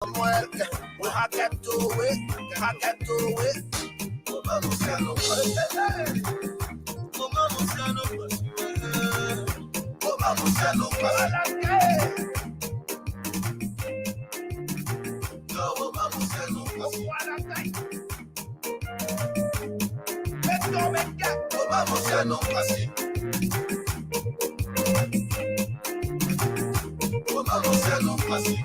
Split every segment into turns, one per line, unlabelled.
muerte, we have to do it, have to do it. Vamos a lo vamos a lo vamos a lo vamos a lo así. Vamos a lo así.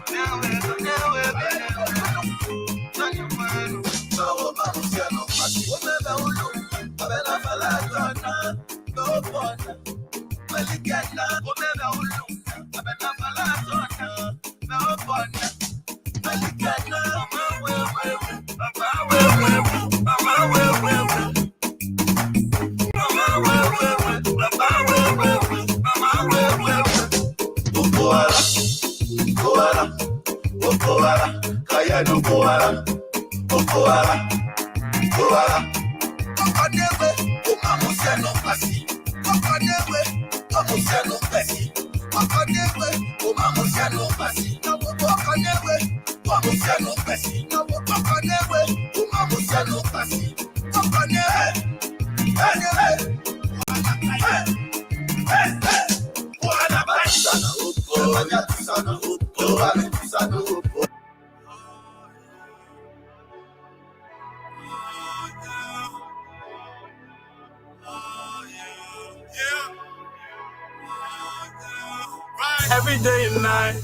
Every day and night,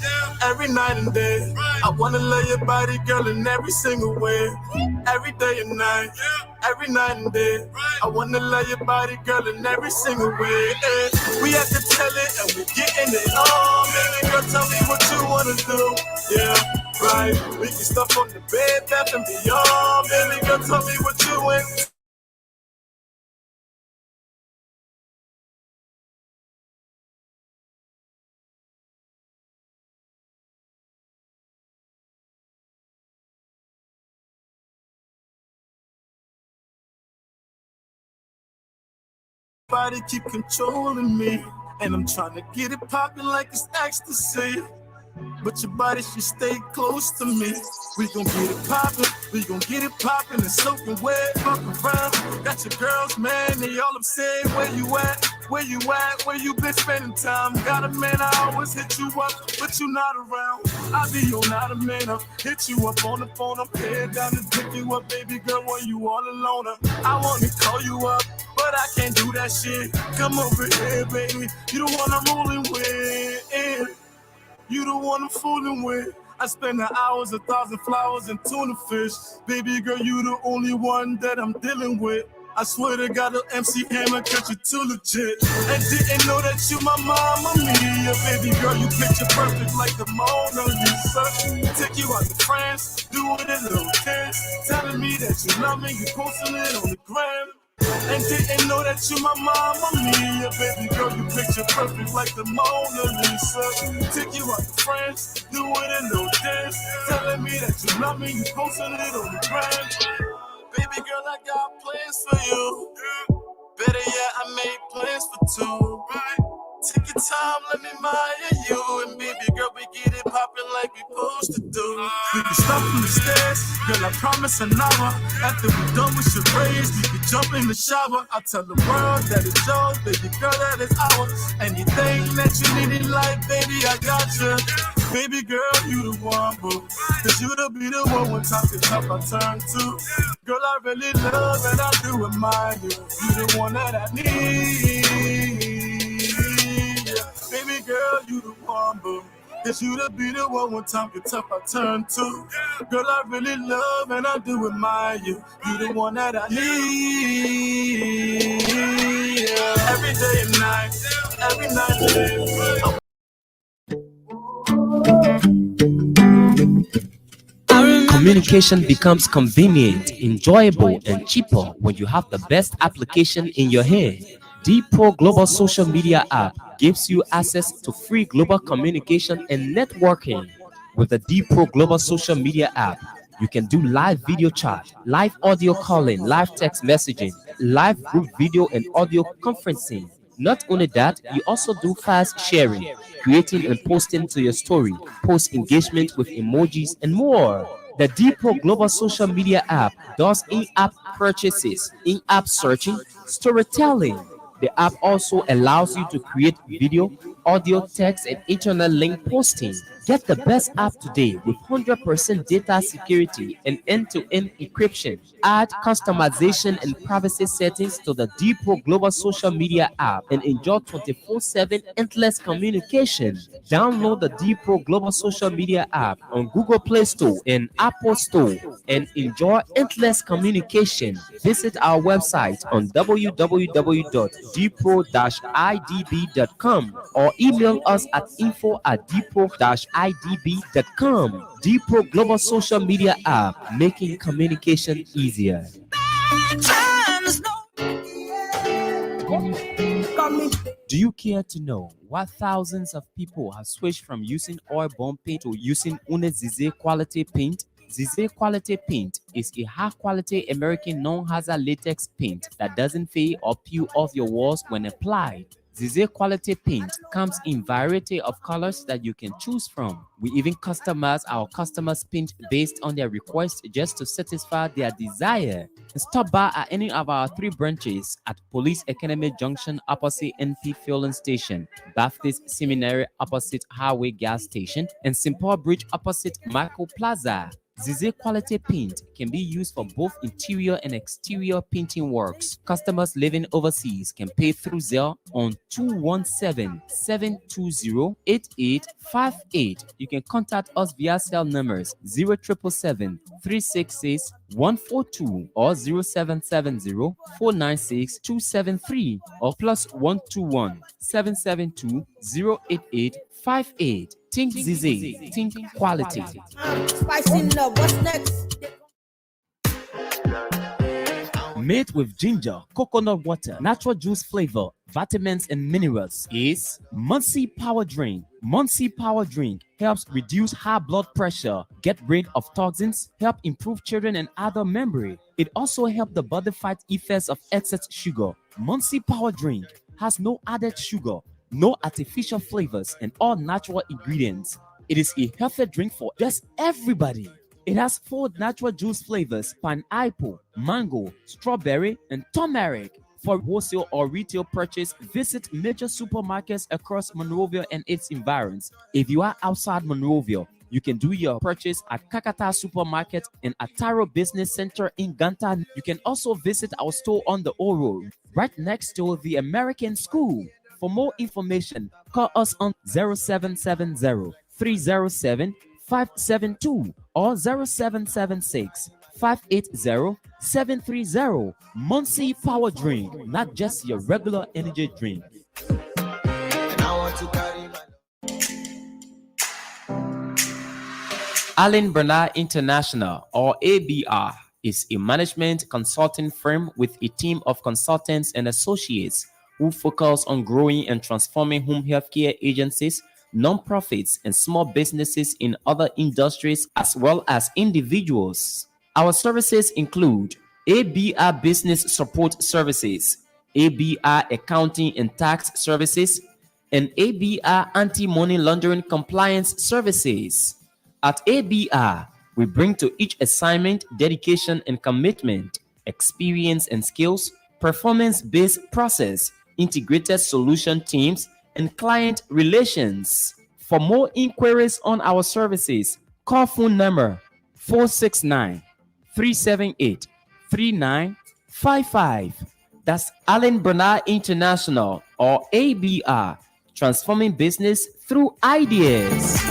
every night and day, I wanna love your body, girl, in every single way. Every day and night, every night and day, I wanna love your body, girl, in every single way. We have to tell it and we getting it on. Baby girl, tell me what you wanna do. Yeah, right. We can stuff on the bed, bath and beyond. Baby girl, tell me what you want. Body keep controlling me, and I'm trying to get it popping like it's ecstasy. But your body should stay close to me. We gon' get it poppin', we gon' get it poppin' and soaking wet, fuck around. Got your girls, man, they all upset. Where you at? Where you at? Where you been spending time? Got a man, I always hit you up, but you not around. I be your not a man, I hit you up on the phone. I'm head down to pick you up, baby girl, when you all alone. I wanna call you up, but I can't do that shit. Come over here, baby, you the one I'm rolling with. You the one I'm fooling with. I spend the hours, 1,000 flowers and tuna fish. Baby girl, you the only one that I'm dealing with. I swear to God, the MC Hammer cut you too legit. And didn't know that you my mama mia. Baby girl, you picture perfect like the Mona Lisa. Take you out to France, do it in little kids. Telling me that you love me, you posting it on the gram. And didn't know that you my mama mia. Baby girl, you picture perfect like the Mona Lisa. Take you out to France, do it in no dance. Telling me that you love me, you posting it on the gram. Baby girl, I got plans for you. Better yet, I made plans for two. Take your time, let me admire you. And baby girl, we get it poppin' like we supposed to do. We can stop from the stairs, girl, I promise an hour. After we done with your raise, we can jump in the shower. I'll tell the world that it's yours, baby girl, that it's ours. Anything that you need in life, baby, I got you. Baby girl, you the one, boo. Cause you the be the one when time gets up, I turn to. Girl, I really love and I do admire you. You the one that I need. Baby girl, you the one, boo. Cause you the be the one when time gets up, I turn to. Girl, I really love and I do admire you. You the one that I need. Every day and night, every night and day.
Communication becomes convenient, enjoyable, and cheaper when you have the best application in your hand. D-Pro Global Social Media app gives you access to free global communication and networking. With the D-Pro Global Social Media app, you can do live video chat, live audio calling, live text messaging, live group video and audio conferencing, Not only that, you also do fast sharing, creating and posting to your story, post engagement with emojis, and more. The Depot Global Social Media app does in-app purchases, in-app searching, storytelling. The app also allows you to create video, audio, text, and internet link posting. Get the best app today with 100% data security and end-to-end encryption. Add customization and privacy settings to the Depot Global Social Media app and enjoy 24/7 endless communication. Download the Depot Global Social Media app on Google Play Store and Apple Store and enjoy endless communication. Visit our website on www.depot-idb.com or email us at info@depot-idb.com. Depot Global Social Media app, making communication easier. Do you care to know why thousands of people have switched from using oil-bomb paint to using Une Zize quality paint? Zize quality paint is a high-quality American non-hazard latex paint that doesn't fade or peel off your walls when applied. Zize quality paint comes in variety of colors that you can choose from. We even customize our customers' paint based on their request just to satisfy their desire. Stop by at any of our 3 branches at Police Academy Junction opposite NP Fueling Station, Baptist Seminary opposite Highway Gas Station, and Simple Bridge opposite Michael Plaza. Zize quality paint can be used for both interior and exterior painting works. Customers living overseas can pay through Zelle on 217-720-8858. You can contact us via cell numbers 0777-366-142 or 0770-496-273 or +121-772-08858. Think Zize, think quality.
Spicy love, what's next?
Made with ginger, coconut water, natural juice flavor, vitamins and minerals is Muncie Power Drink. Muncie Power Drink helps reduce high blood pressure, get rid of toxins, help improve children and adult memory. It also helps the body fight effects of excess sugar. Muncie Power Drink has no added sugar, no artificial flavors, and all natural ingredients. It is a healthy drink for just everybody. It has 4 natural juice flavors: pineapple, mango, strawberry, and turmeric. For wholesale or retail purchase, visit major supermarkets across Monrovia and its environs. If you are outside Monrovia, you can do your purchase at Kakata Supermarket and Ataro Business Center in Ganta. You can also visit our store on the O Road, right next to the American School. For more information, call us on 0770-307-572 or 0776-580-730. Muncie Power Drink, not just your regular energy drink. Allen Bernard International, or ABR, is a management consulting firm with a team of consultants and associates who focus on growing and transforming home healthcare agencies, nonprofits, and small businesses in other industries as well as individuals. Our services include ABR Business Support Services, ABR Accounting and Tax Services, and ABR Anti-Money Laundering Compliance Services. At ABR, we bring to each assignment dedication and commitment, experience and skills, performance-based process, integrated solution teams, and client relations. For more inquiries on our services, call phone number 469-378-3955. That's Allen Bernard International, or ABR, transforming business through ideas.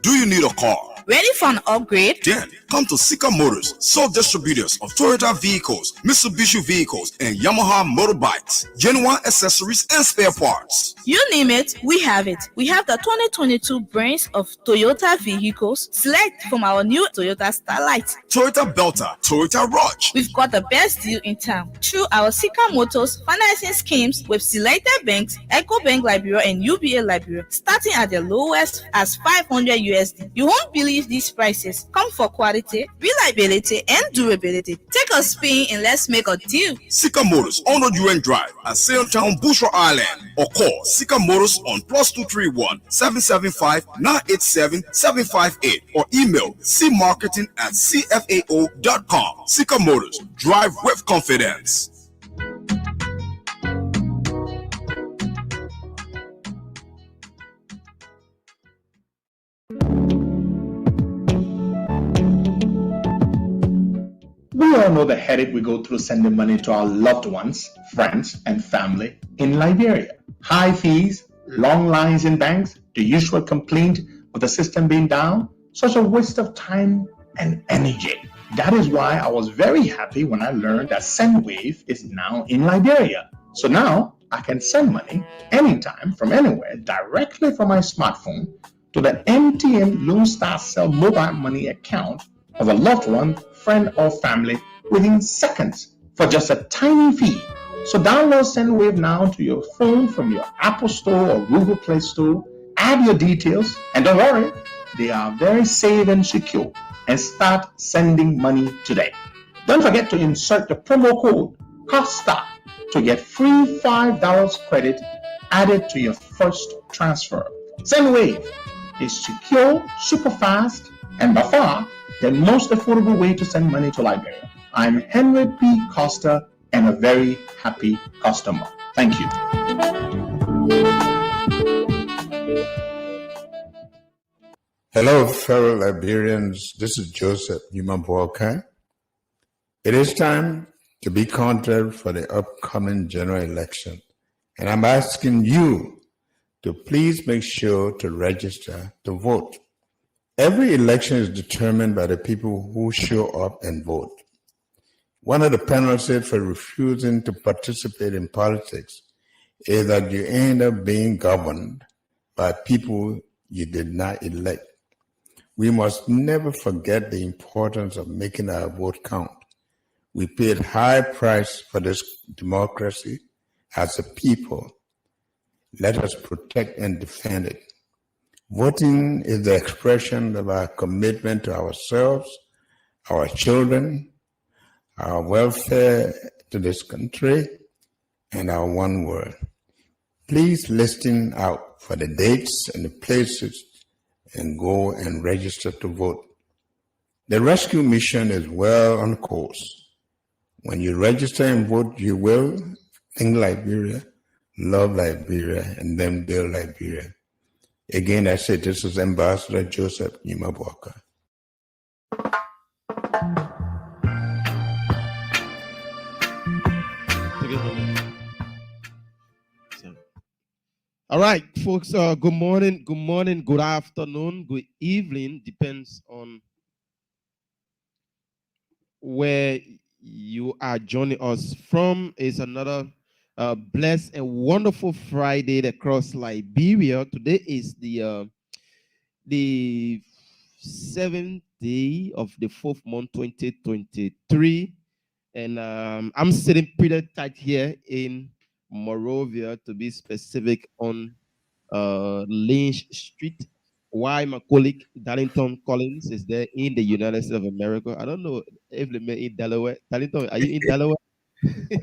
Do you need a car?
Ready for an upgrade?
Then come to Sika Motors, sole distributors of Toyota vehicles, Mitsubishi vehicles, and Yamaha motorbikes, genuine accessories and spare parts.
You name it, we have it. We have the 2022 brands of Toyota vehicles. Select from our new Toyota Starlight,
Toyota Belter, Toyota Rush.
We've got the best deal in town through our Sika Motors financing schemes with selected banks, EcoBank Liberia and UBA Liberia, starting at the lowest as $500 USD. You won't believe these prices. Come for quality quality, reliability, and durability. Take a spin and let's make a deal.
Sika Motors on UN Drive at Sailtown, Bushra Island, or call Sika Motors on +231 775 987 758 or email cmarketing@cfao.com. Sika Motors, drive with confidence.
We all know the headache we go through sending money to our loved ones, friends, and family in Liberia. High fees, long lines in banks, the usual complaint of the system being down, such a waste of time and energy. That is why I was very happy when I learned that SendWave is now in Liberia. So now I can send money anytime from anywhere directly from my smartphone to the MTN Lone Star Cell mobile money account of a loved one, friend, or family within seconds for just a tiny fee. So download SendWave now to your phone from your Apple Store or Google Play Store. Add your details, and don't worry, they are very safe and secure. And start sending money today. Don't forget to insert the promo code COSTA to get free $5 credit added to your first transfer. SendWave is secure, super fast, and by far the most affordable way to send money to Liberia. I'm Henry P. Costa and a very happy customer. Thank you.
Hello, fellow Liberians. This is Joseph Yumabwalka. It is time to be counted for the upcoming general election, and I'm asking you to please make sure to register to vote. Every election is determined by the people who show up and vote. One of the penalties for refusing to participate in politics is that you end up being governed by people you did not elect. We must never forget the importance of making our vote count. We paid high price for this democracy as a people. Let us protect and defend it. Voting is the expression of our commitment to ourselves, our children, our welfare to this country, and our one world. Please listen out for the dates and the places and go and register to vote. The rescue mission is well on course. When you register and vote, you will think Liberia, love Liberia, and then build Liberia. Again, I say this is Ambassador Joseph Yumabwalka.
All right, folks, good morning, good afternoon, good evening, depends on where you are joining us from. It's another blessed and wonderful Friday across Liberia. Today is the 7th day of the 4th month, 2023. And I'm sitting pretty tight here in Morovia, to be specific, on Lynch Street. Why my colleague Darlington Collins is there in the United States of America. I don't know if they met in Delaware. Darlington, are you in Delaware?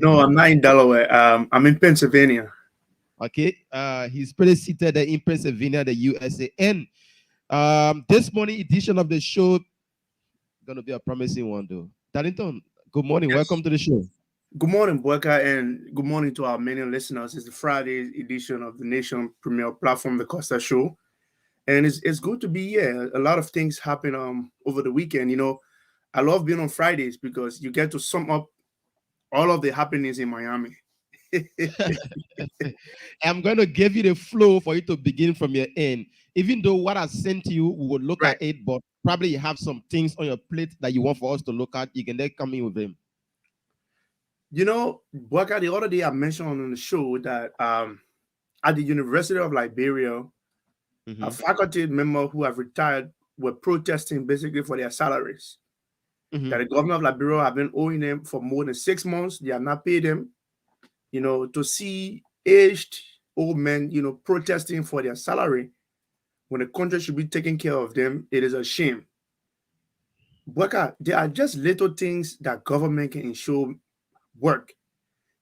No, I'm not in Delaware. I'm in Pennsylvania.
Okay. He's pretty seated there in Pennsylvania, the USA. And this morning edition of the show gonna be a promising one, though. Darlington, good morning.
Yes.
Welcome to the show.
Good morning, Boyka, and good morning to our many listeners. It's the Friday edition of the nation premier platform, the Costa Show. And it's good to be here. A lot of things happen over the weekend. You know, I love being on Fridays because you get to sum up all of the happenings in Miami.
I'm going to give you the flow for you to begin from your end. Even though what I sent you, we will look at it, but probably you have some things on your plate that you want for us to look at. You can then come in with them.
You know, Boyka, the other day I mentioned on the show that at the University of Liberia, a faculty member who have retired were protesting basically for their salaries. That the government of Liberia have been owing them for more than 6 months. They have not paid them. You know, to see aged old men, you know, protesting for their salary when the country should be taking care of them, it is a shame. Boyka, there are just little things that government can ensure work.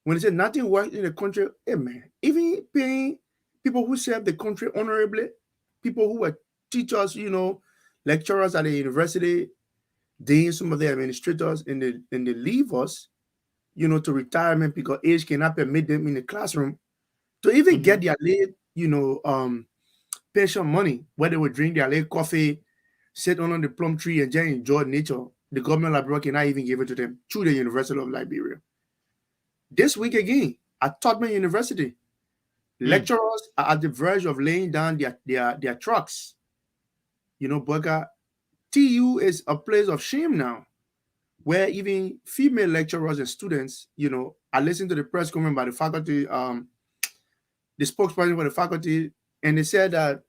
When they say nothing works in the country, hey man, even paying people who serve the country honorably, people who were teachers, lecturers at the university, deans, some of the administrators, and they leave us, to retirement because age cannot permit them in the classroom to even get their late, pension money, where they would drink their late coffee, sit under the plum tree, and just enjoy nature. The government library cannot even give it to them through the University of Liberia. This week again, at Tubman University, lecturers are at the verge of laying down their trucks. Burger, TU is a place of shame now, where even female lecturers and students, are listening to the press conference by the faculty, the spokesperson for the faculty, and they said that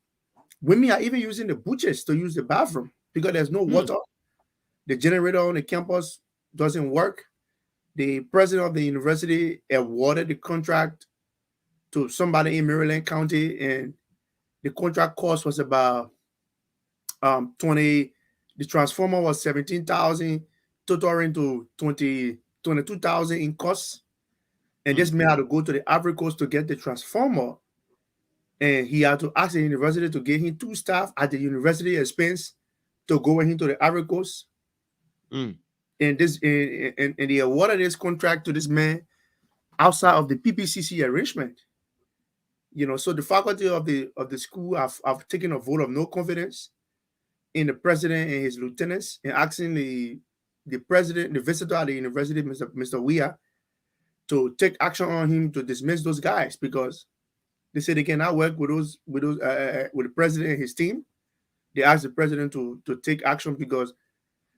women are even using the butchers to use the bathroom because there's no water. The generator on the campus doesn't work. The president of the university awarded the contract to somebody in Maryland County, and the contract cost was about 20. The transformer was 17,000, totaling to 22,000 in costs. And this man had to go to the Ivory Coast to get the transformer, and he had to ask the university to give him 2 staff at the university expense to go with him to the Ivory Coast. And they awarded this contract to this man outside of the PPCC arrangement. So the faculty of the school have taken a vote of no confidence in the president and his lieutenants, and asking the president, the visitor at the university, Mr. Weah, to take action on him to dismiss those guys because they say they cannot work with the president and his team. They asked the president to take action because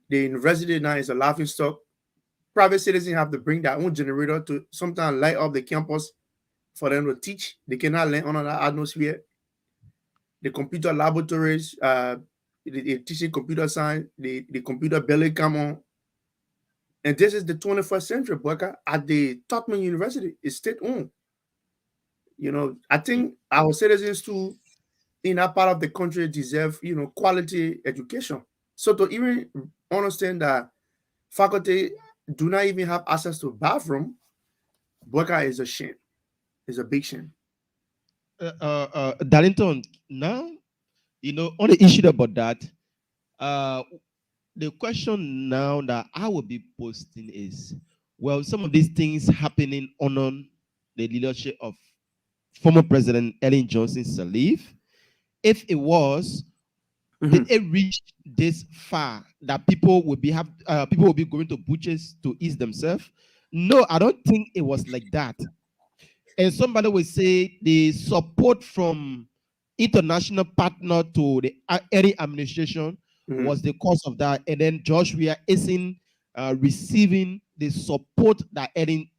the university now is a laughing stock. Private citizens have to bring their own generator to sometimes light up the campus for them to teach. They cannot learn under that atmosphere. The computer laboratories, they teaching computer science, the computer barely come on. And this is the 21st century, Boyka, at the Tubman University. It's state-owned. I think our citizens too in that part of the country deserve, quality education. So to even understand that faculty do not even have access to bathroom, Boyka is a shame. It's a big shame.
Darlington, now, on the issue about that, the question now that I will be posting is, well, some of these things happening under the leadership of former President Ellen Johnson Sirleaf, if it was, did it reach this far that people will be going to butchers to ease themselves? No, I don't think it was like that. And somebody will say the support from international partner to the early administration was the cause of that. And then Josh Weah isn't receiving the support that Eddie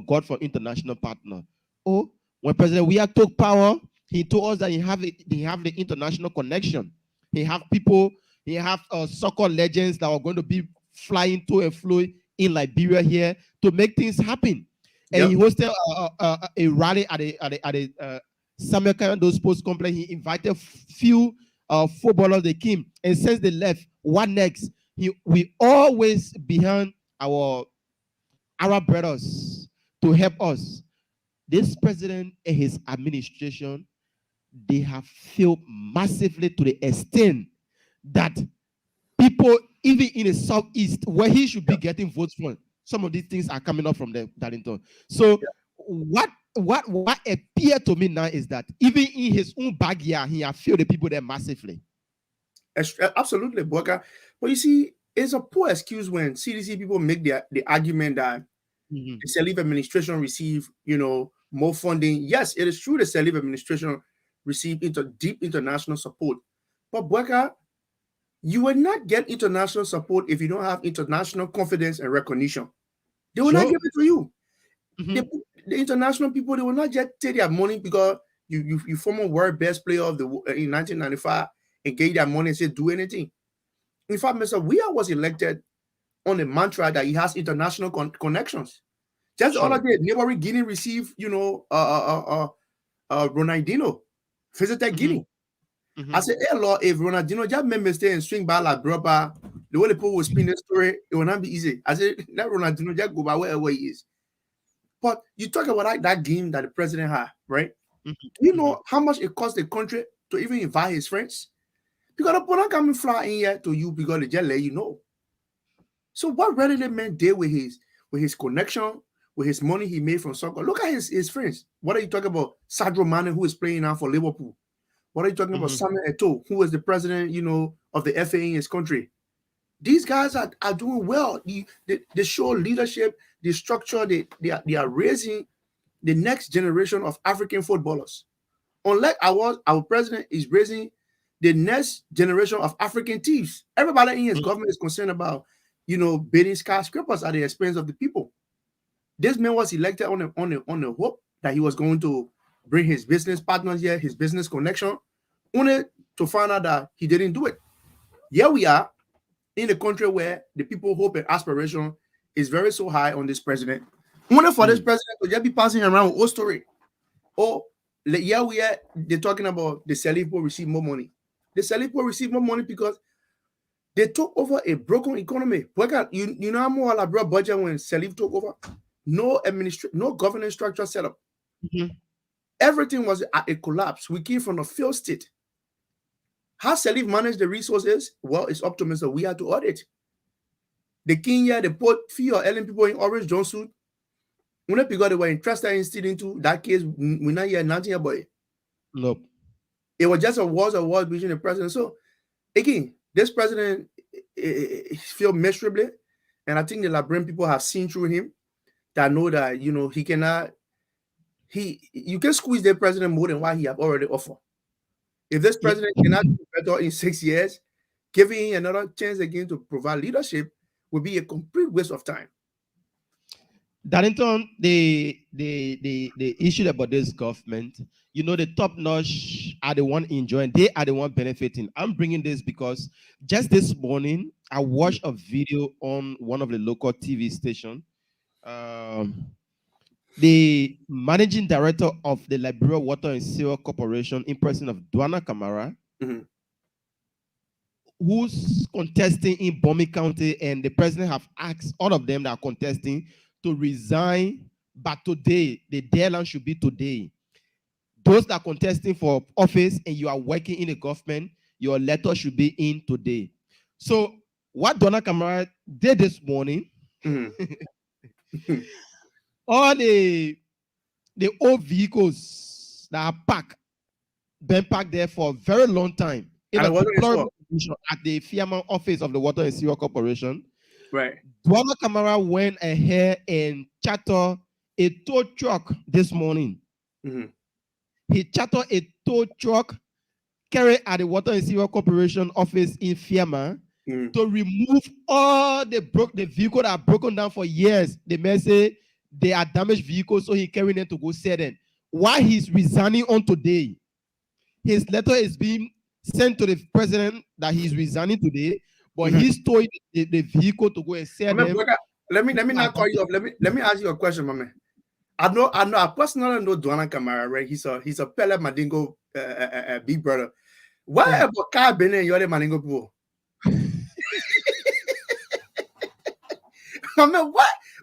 got from international partner. Oh, when President Weah took power, he told us that he have the international connection. He have people, he have soccer legends that are going to be flying to and fro in Liberia here to make things happen. And he hosted a rally at a Samuel Kayando Sports Complex. He invited few footballers they came, and since they left, what next? We always behind our Arab brothers to help us. This president and his administration, they have failed massively to the extent that people, even in the southeast, where he should be getting votes from, some of these things are coming up from the Darlington. So what appears to me now is that even in his own backyard, he has failed the people there massively.
Absolutely, Boyka. But you see, it's a poor excuse when CDC people make the argument that the Sirleaf administration received, more funding. Yes, it is true the Sirleaf administration received deep international support. But Boyka, you will not get international support if you don't have international confidence and recognition. They will not give it to you. The international people, they will not just take their money because you former world best player of the in 1995 and gave their money and say do anything. In fact, Mr. Weah was elected on the mantra that he has international connections. Just the other day, neighboring Guinea received, Ronaldinho visited Guinea. I said, hey, Lord, if Ronaldinho just made mistake and swing by La Bropa the way the people will spin the story, it will not be easy. I said, that Ronaldinho just go by wherever he is. But you talk about that game that the president had, right? Do you know how much it cost the country to even invite his friends? Because the people coming fly in here to you because they just let you know. So what really the man did with his connection, with his money he made from soccer? Look at his friends. What are you talking about? Sadio Mane, who is playing now for Liverpool. What are you talking about? Samuel Eto'o, who is the president, of the FA in his country. These guys are doing well. They show leadership, the structure. They are raising the next generation of African footballers. Unlike our president is raising the next generation of African thieves. Everybody in his government is concerned about, building skyscrapers at the expense of the people. This man was elected on the hope that he was going to bring his business partners here, his business connection, only to find out that he didn't do it. Here we are in a country where the people hope and aspiration is very so high on this president. Only for this president to just be passing around with old story. Oh, here we are, they're talking about the Salif will receive more money. The Salif will receive more money because they took over a broken economy. You know how more I brought budget when Salif took over? No governance structure set up. Everything was at a collapse. We came from a failed state. How Salif managed the resources? Well, it's up to Mr. We had to audit. The king here, they put few or Ellen people in orange jumpsuit. When people they were interested in stealing into that case, we not hear nothing about it.
Nope.
It was just a war between the president. So again, this president feel miserably, and I think the Liberian people have seen through him that know that he cannot. You can squeeze the president more than what he have already offered. If this president cannot do better in 6 years, giving him another chance again to provide leadership would be a complete waste of time.
Darrington, the issue about this government, the top notch are the one enjoying, they are the one benefiting. I'm bringing this because just this morning, I watched a video on one of the local TV stations. The managing director of the Liberia Water and Sewer Corporation, in person of Dwana Kamara, who's contesting in Bomi County, and the president have asked all of them that are contesting to resign, but today, the deadline should be today. Those that are contesting for office and you are working in the government, your letter should be in today. So what Dwana Kamara did this morning, all the old vehicles that are been parked there for a very long time in a deplorable condition at the Fiaman office of the Water and Sewer Corporation.
Right.
Dwana Kamara went ahead and chartered a tow truck this morning. He chartered a tow truck carried at the Water and Sewer Corporation office in Fiaman to remove all the vehicles that are broken down for years. The man say they are damaged vehicles, so he carrying them to go sell them. While he's resigning on today, his letter is being sent to the president that he's resigning today, but he's towing the vehicle to go and sell them.
Let me not call you up. Let me ask you a question, my man. I personally know Dwana Kamara, right? He's a Pele Madingo big brother. Why about car been in your Madingo pool? My man,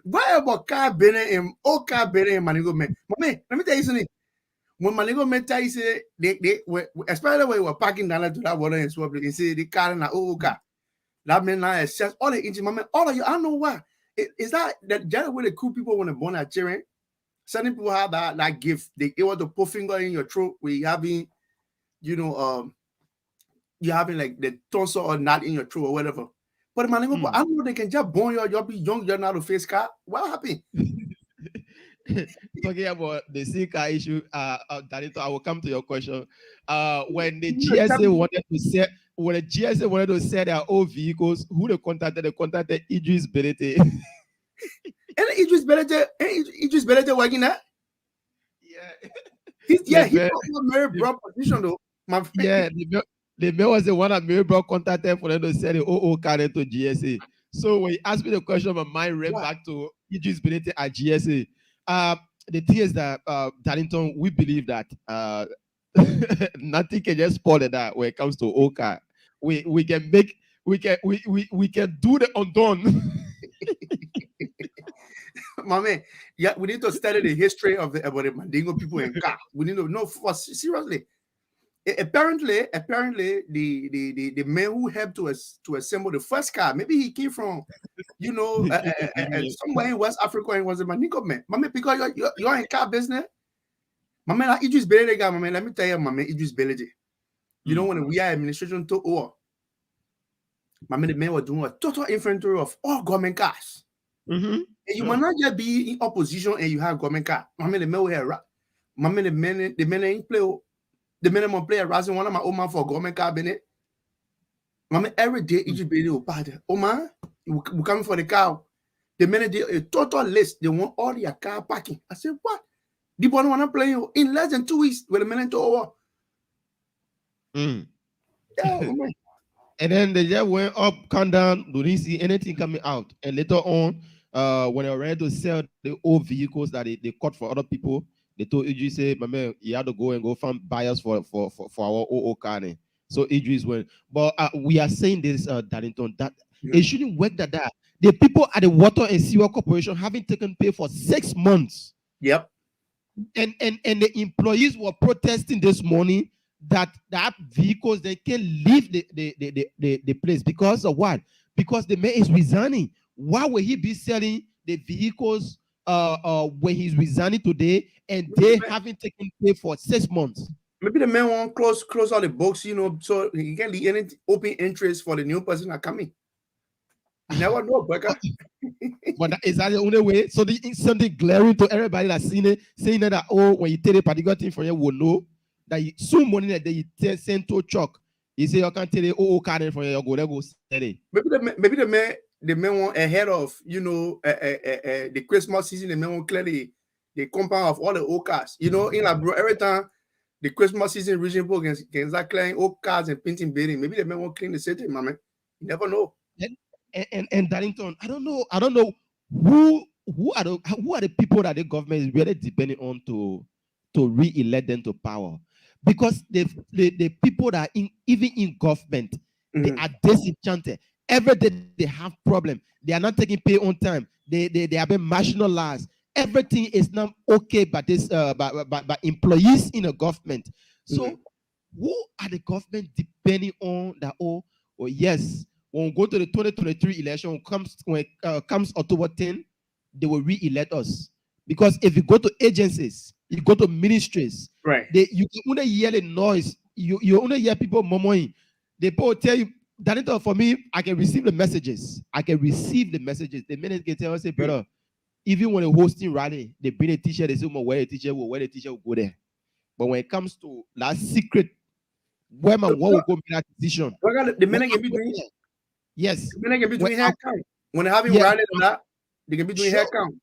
why about car been in Madingo man? My man, let me tell you something. When Madingo men tell you say they especially when we were parking down to that water and swap, they say the car in a car. That man now is just all the engine, my man. All of you, I don't know why. Is that just where the cool people when they're born at cheering? Certain people have that gift. They want to put finger in your throat where you having, you're having like the tonsil or knot in your throat or whatever. But man, I know they can just born you'll be young, you're not a face car. What happened?
Talking about the C-car issue, Danito, I will come to your question. When the GSA wanted to sell their old vehicles, who they contacted? They contacted Idris Belete.
And Idris Belete working there?
Yeah.
He's a very broad position though. My friend.
Yeah, the mail was the one that Mary Brown contacted for them to sell the OO car to GSA. So when he asked me the question, my mind went back to Idris Belete at GSA. The thing is that Darlington, we believe that nothing can just spoil that when it comes to OCA. We can we can do the undone.
My man, yeah, we need to study the history of about the Mandingo people in car. We need to know for seriously. Apparently, the man who helped to assemble the first car, maybe he came from, somewhere in West Africa and was a Mandingo man. My man, because you're in car business. My man, like Idris Belede guy, my man, let me tell you, my man, Idris Belede. You know, when we are administration took over, my man, the man was doing a total inventory of all government cars. And you might not just be in opposition and you have government car. My man, the man will have my man, the man ain't play. The minimum player rising one of my old man for government car Bennett. My man, every day Idris Belede will party. Oh man, we coming for the car. The minute they a total list, they want all your car parking. I said, what? The boy wanna play you in less than 2 weeks with a minute over. Yeah, oh
and then they just went up, come down, didn't see anything coming out. And later on, when they were ready to sell the old vehicles that they caught for other people, they told Idris, say, my man, you have to go find buyers for our OO car. So Idris went. But we are saying this, Darlington, that it shouldn't work that the people at the Water and Sewer Corporation haven't taken pay for 6 months.
Yep.
And the employees were protesting this morning that vehicles they can leave the place because of what? Because the man is resigning. Why will he be selling the vehicles when he's resigning today and they haven't taken pay for 6 months?
Maybe the man won't close all the books, so he can leave any open interest for the new person that coming. You never know, but
is that the only way? So something glaring to everybody that's seen it, saying that when you take a particular thing from you, will know that soon morning that they send to Chuck. You say you can't tell the card from you, go sell it.
Maybe the man want ahead of the Christmas season, the man want clearly the compound of all the old cars. In like bro, every time the Christmas season region people can start clearing old cars and painting building. Maybe the man won't clean the city, my man. You never know.
And Darlington, I don't know who are the people that the government is really depending on to re-elect them to power, because the people that are even in government, they are disenchanted. Every day they have problem. They are not taking pay on time. They have been marginalized. Everything is not okay, but this by employees in the government. So who are the government depending on that? Oh yes. When we go to the 2023 election, when it comes October 10, they will re-elect us. Because if you go to agencies, you go to ministries,
right?
You can only hear the noise. You only hear people murmuring. They will tell you, that for me, I can receive the messages. The minute they tell us, say, brother, even when they're hosting rally, they bring a teacher, they say, where the teacher will go there. But when it comes to that secret, what will go make that decision?
The minute can be doing
yes.
The minute can be doing head count. When they're having rally or that, they can be doing head count.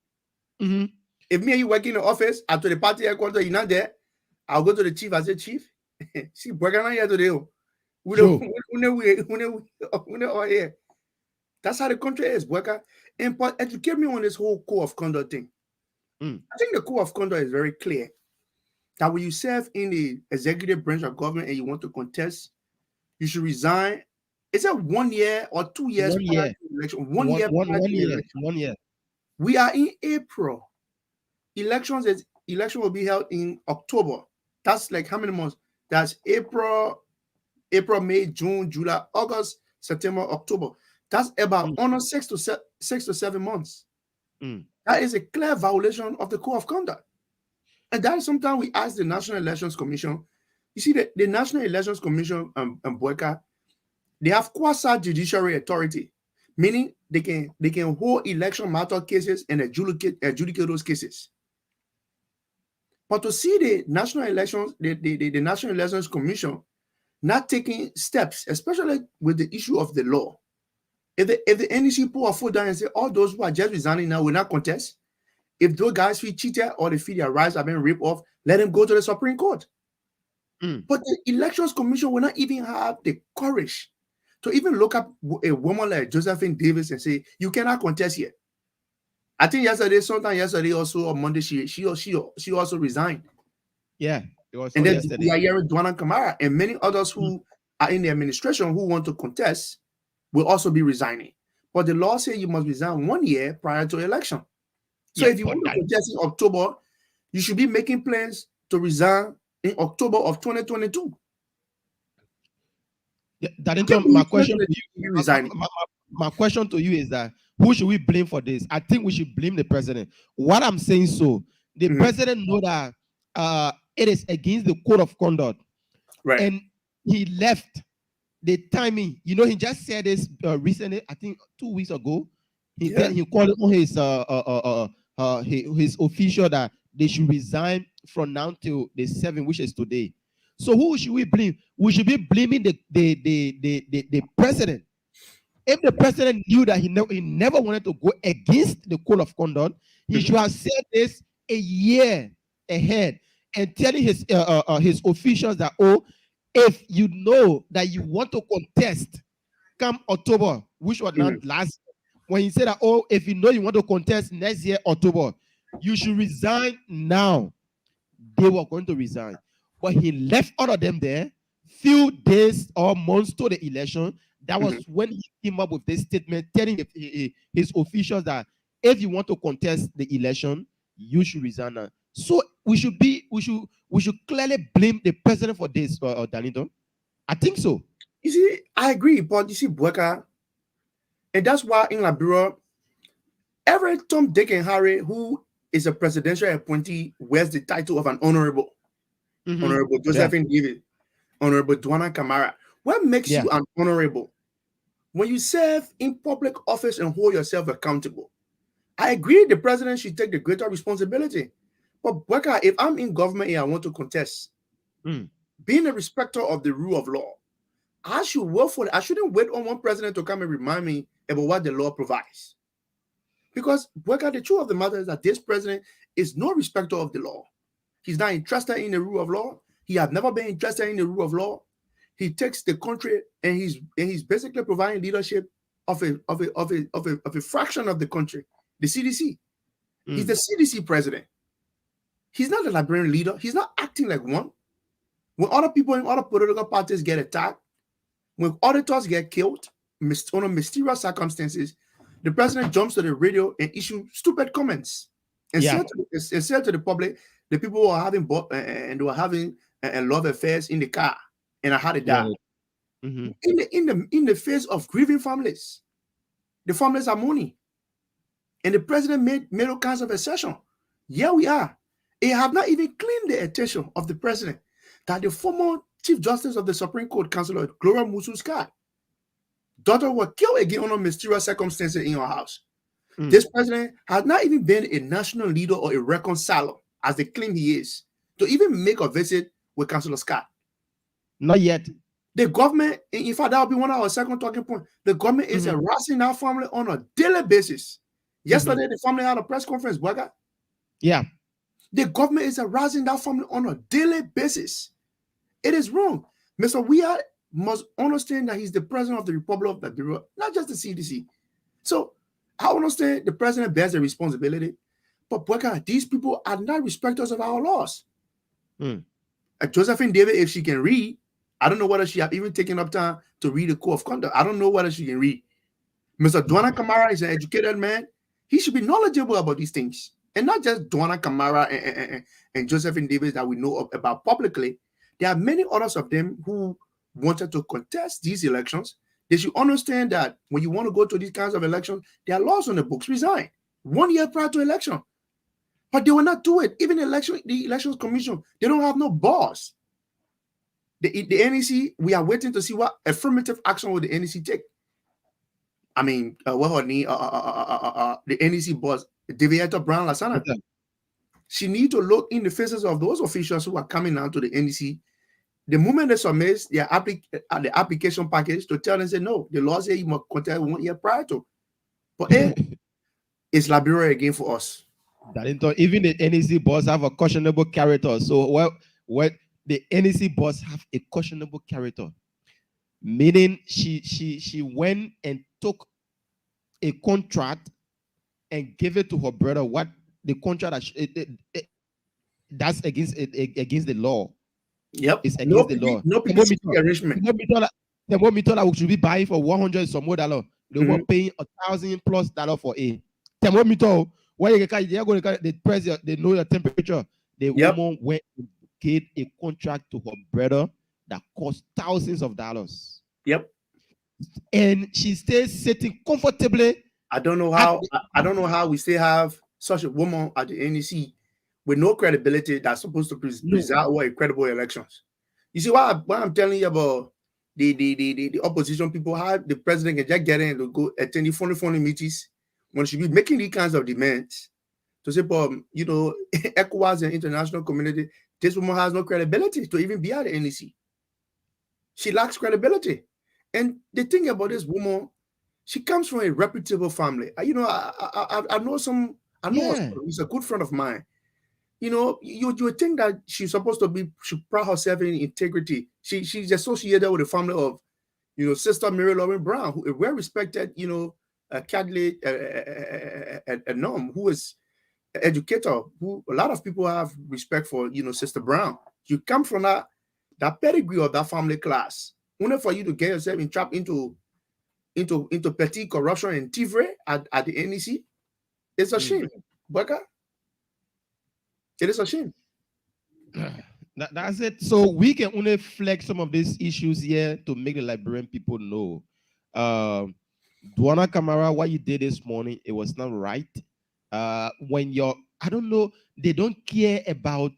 If me and you work in the office after the party headquarters, you're not there, I'll go to the chief. I say, Chief, see, working on here today. We are here. That's how the country is, worker. And but educate me on this whole code of conduct thing. I think the code of conduct is very clear that when you serve in the executive branch of government and you want to contest, you should resign. Is it 1 year or 2 years?
1 year.
Election?
1 year. 1 year.
We are in April. Election will be held in October. That's like how many months? That's April, May, June, July, August, September, October. That's about under 6 to 7 months. That is a clear violation of the code of conduct. And that is sometimes we ask the National Elections Commission. You see, the National Elections Commission and Boyka, they have quasi-judiciary authority, meaning they can hold election matter cases and adjudicate those cases. But to see the National Elections Commission not taking steps, especially with the issue of the law, if the NEC pull a foot down and say all those who are just resigning now will not contest, if those guys feel cheated or they feel their rights have been ripped off, let them go to the Supreme Court. But the Elections Commission will not even have the courage to even look up a woman like Josephine Davis and say, you cannot contest here. I think sometime yesterday also on Monday, she also resigned.
Yeah. It was
and then
yesterday.
we are hearing Dwana Kamara and many others who are in the administration who want to contest. will also be resigning. But the law says you must resign 1 year prior to election. So if you want to contest in October, you should be making plans to resign in October of 2022.
My question to you, my question to you is that who should we blame for this? I think we should blame the president. What I'm saying, so the president know that it is against the code of conduct,
right?
And he left the timing. You know, he just said this recently. I think 2 weeks ago. He called on his official that they should resign from now till the 7th, which is today. So who should we blame? We should be blaming the president. If the president knew that he never wanted to go against the code of conduct, he should have said this a year ahead and telling his officials that, if you know that you want to contest come October, which was not last, when he said that, if you know you want to contest next year, October, you should resign now. They were going to resign. But he left all of them there few days or months to the election. That was when he came up with this statement telling his officials that if you want to contest the election, you should resign now. So we should clearly blame the president for this, Darlington. I think so.
You see, I agree, but you see, Bweka, and that's why in Liberia, every Tom, Dick, and Harry who is a presidential appointee wears the title of an honorable. Honorable Josephine David, Honorable Dwana Kamara. What makes you an honorable? When you serve in public office and hold yourself accountable. I agree the president should take the greater responsibility. But Bweka, if I'm in government and I want to contest, being a respecter of the rule of law, I should work for it. I shouldn't wait on one president to come and remind me about what the law provides. Because Bweka, the truth of the matter is that this president is no respecter of the law. He's not interested in the rule of law. He has never been interested in the rule of law. He takes the country and he's basically providing leadership of a fraction of the country, the CDC. He's the CDC president. He's not a Liberian leader. He's not acting like one. When other people in other political parties get attacked, when auditors get killed under mysterious circumstances, the president jumps to the radio and issues stupid comments and said to the public, the people who are having and were having love affairs in the car, and I had to die. In the face of grieving families, the families are mourning, and the president made all kinds of assertion. Here we are. It have not even claimed the attention of the president that the former Chief Justice of the Supreme Court, Councilor Gloria Musu-Scott, daughter was killed again under mysterious circumstances in her house. This president has not even been a national leader or a reconciler, as they claim he is, to even make a visit with Councilor Scott.
Not yet.
The government, in fact, that will be one of our second talking points. The government is harassing our family on a daily basis. Yesterday, the family had a press conference, Bweka.
Yeah.
The government is harassing that family on a daily basis. It is wrong. Mr. Weah must understand that he's the president of the Republic of Liberia, not just the CDC. So I understand the president bears the responsibility, but Bweka, these people are not respecters of our laws. Josephine David, if she can read, I don't know whether she have even taken up time to read the code of conduct. I don't know whether she can read. Mr. Dwana Kamara is an educated man. He should be knowledgeable about these things. And not just Dwana Kamara and Josephine Davis that we know about publicly. There are many others of them who wanted to contest these elections. They should understand that when you want to go to these kinds of elections, there are laws on the books. Resign 1 year prior to election. But they will not do it. Even the Elections Commission, they don't have no boss. The NEC, we are waiting to see what affirmative action will the NEC take. I mean, what her name? The NEC boss, Deviator Brown Lasana. Okay. She need to look in the faces of those officials who are coming out to the NEC. The moment they submit their the application package to tell them, say, no, the law says you must contest 1 year prior to. But it's Liberia again for us.
Even the NEC boss have a questionable character. So what the NEC boss have a questionable character, meaning she went and took a contract and gave it to her brother. What the contract that's against the law.
Yep,
it's against the law.
No PPC arrangement.
thermometer that we should be buying for 100 some more dollar. They were paying $1,000+ for a thermometer. Why you going to the press? They know your temperature. The woman went and get a contract to her brother that cost thousands of dollars.
Yep.
And she stays sitting comfortably.
I don't know how. I don't know how we still have such a woman at the NEC with no credibility that's supposed to present over credible elections. You see why I'm telling you about the opposition people, how the president can just get in to go attend the funny meetings when she be making these kinds of demands to say, ECOWAS and international community, this woman has no credibility to even be at the NEC. She lacks credibility. And the thing about this woman, she comes from a reputable family. I know some. I know her. He's a good friend of mine. You would think that she's supposed to be. She pride herself in integrity. She's associated with the family of, Sister Mary Lauren Brown, who a well-respected, Catholic, a norm, who is an educator, who a lot of people have respect for. Sister Brown. You come from that pedigree of that family class. Only for you to get yourself trapped into petty corruption and thievery at the NEC, it's a shame, Baka. It is a shame.
That's it. So we can only flex some of these issues here to make the Liberian people know. Duana Kamara, what you did this morning, it was not right. When I don't know, they don't care about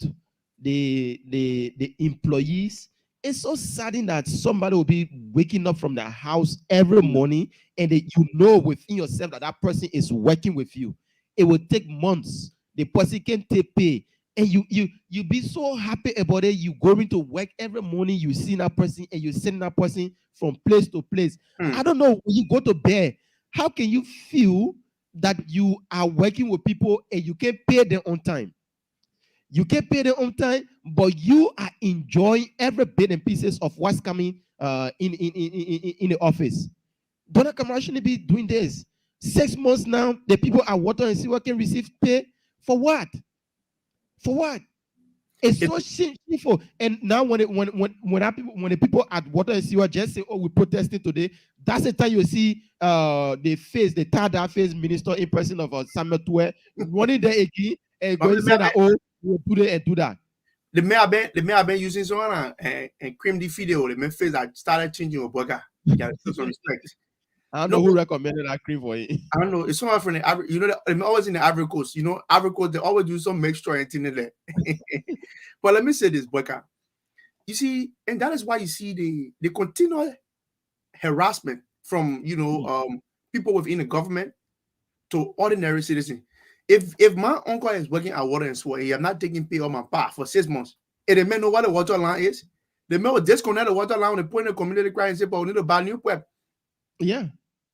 the employees. It's so saddening that somebody will be waking up from their house every morning and within yourself that person is working with you. It will take months. The person can take pay. And you be so happy about it. You going to work every morning, you see that person and you send that person from place to place. I don't know, when you go to bed, how can you feel that you are working with people and you can't pay them on time? You can't pay them on time, but you are enjoying every bit and pieces of what's coming in the office. Donna Kamara shouldn't be doing this. 6 months now, the people at Water and Sewer can receive pay for what? For what? It's so shameful. And now when the people at Water and Sewer just say, "Oh, we're protesting today," that's the time you see the third face minister in person of Samuel Tue running there again and going to say that, "Oh, we'll do it and do that."
The may have been using someone and cream the video. The may face that started changing your burger. Yeah, some respect.
I don't know who recommended that cream for you.
I don't know. It's someone from the I'm always in the Ivory Coast. Ivory Coast, they always do some mixture and thing in there. But let me say this, Boyka. You see, and that is why you see the continual harassment from people within the government to ordinary citizens. If my uncle is working at Water and Sewer, he have not taken pay on my part for 6 months, and the man know what the water line is. The man will disconnect the water line and put in the community cry and say, "But we need to buy new pipe."
Yeah.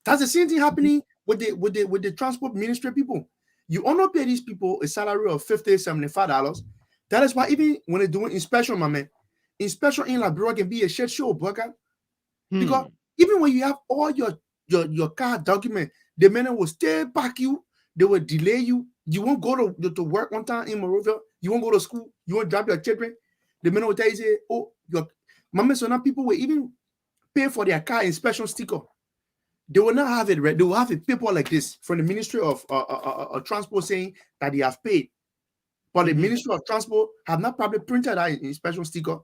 That's the same thing happening with the transport ministry people. You only pay these people a salary of $50, $75. That is why even when they're doing inspection, my man, inspection in Liberia can be a shit show, Burger. Because even when you have all your car document, the men will still back you. They will delay you. You won't go to work on time in Monrovia. You won't go to school. You won't drop your children. The men will tell you, say, "Oh, your mama." So now people will even pay for their car inspection sticker. They will not have it right. They will have a paper like this from the Ministry of Transport saying that they have paid. But the Ministry of Transport have not probably printed that inspection sticker.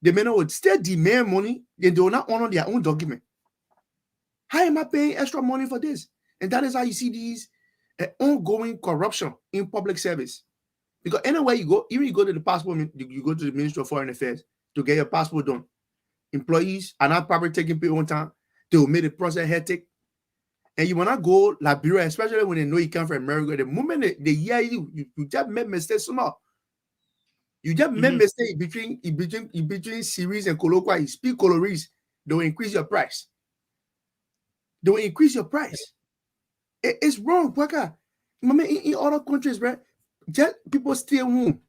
The men would still demand money, and they will not honor their own document. How am I paying extra money for this? And that is how you see these ongoing corruption in public service. Because anywhere you go, even you go to the passport, you go to the Ministry of Foreign Affairs to get your passport done. Employees are not probably taking pay on time. They will make the process hectic. And you will not go Liberia, especially when they know you come from America. The moment they hear you just make mistakes somehow. You just make mistakes between series and colloquia. You speak coloris, they will increase your price. They will increase your price. It's wrong, Waka. In other countries, right? Just people stay home.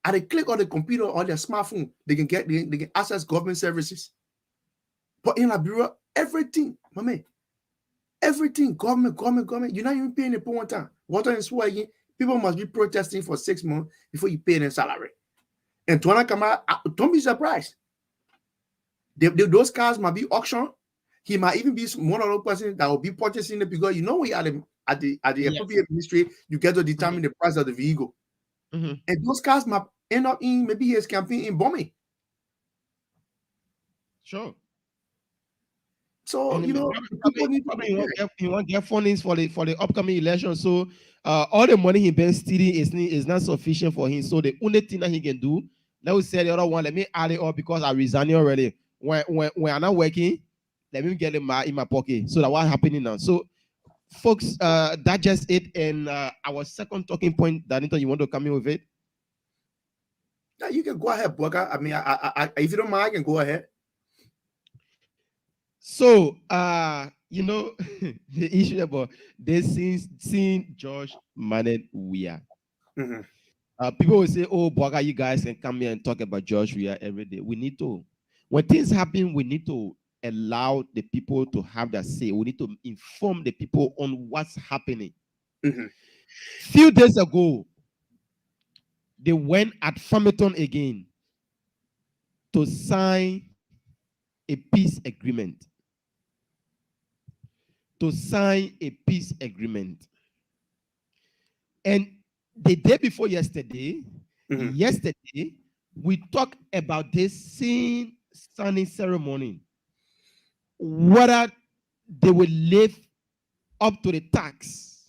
At a click on the computer or their smartphone, they can access government services. But in Liberia, everything, everything, government, you're not even paying the poor one time. Water and Sewer, people must be protesting for 6 months before you pay their salary. And Tuana Kamara, don't be surprised. Those cars might be auctioned. He might even be one of those persons that will be purchasing it because we are at the appropriate ministry, you get to determine the price of the vehicle. And those cars might end up in maybe his campaign in bombing.
Sure.
So
and
people need to
he want get fundings for the upcoming election. So all the money he been stealing is not sufficient for him. So the only thing that he can do, let me say the other one, let me add it up because I resigned already. When I'm not working, let me get it in my pocket. So that what's happening now. So folks, that's just it. And our second talking point, Danito, you want to come in with it?
Yeah, you can go ahead, Booker. I mean, I if you don't mind, I can go ahead.
So, the issue about this seeing Josh Manet Weah. People will say, "Oh, Bwaga, you guys can come here and talk about Josh Weah every day." We need to, when things happen, we need to allow the people to have their say. We need to inform the people on what's happening. Few days ago, they went at Farmington again to sign a peace agreement. And the day before yesterday, we talked about this signing ceremony, whether they will live up to the tax.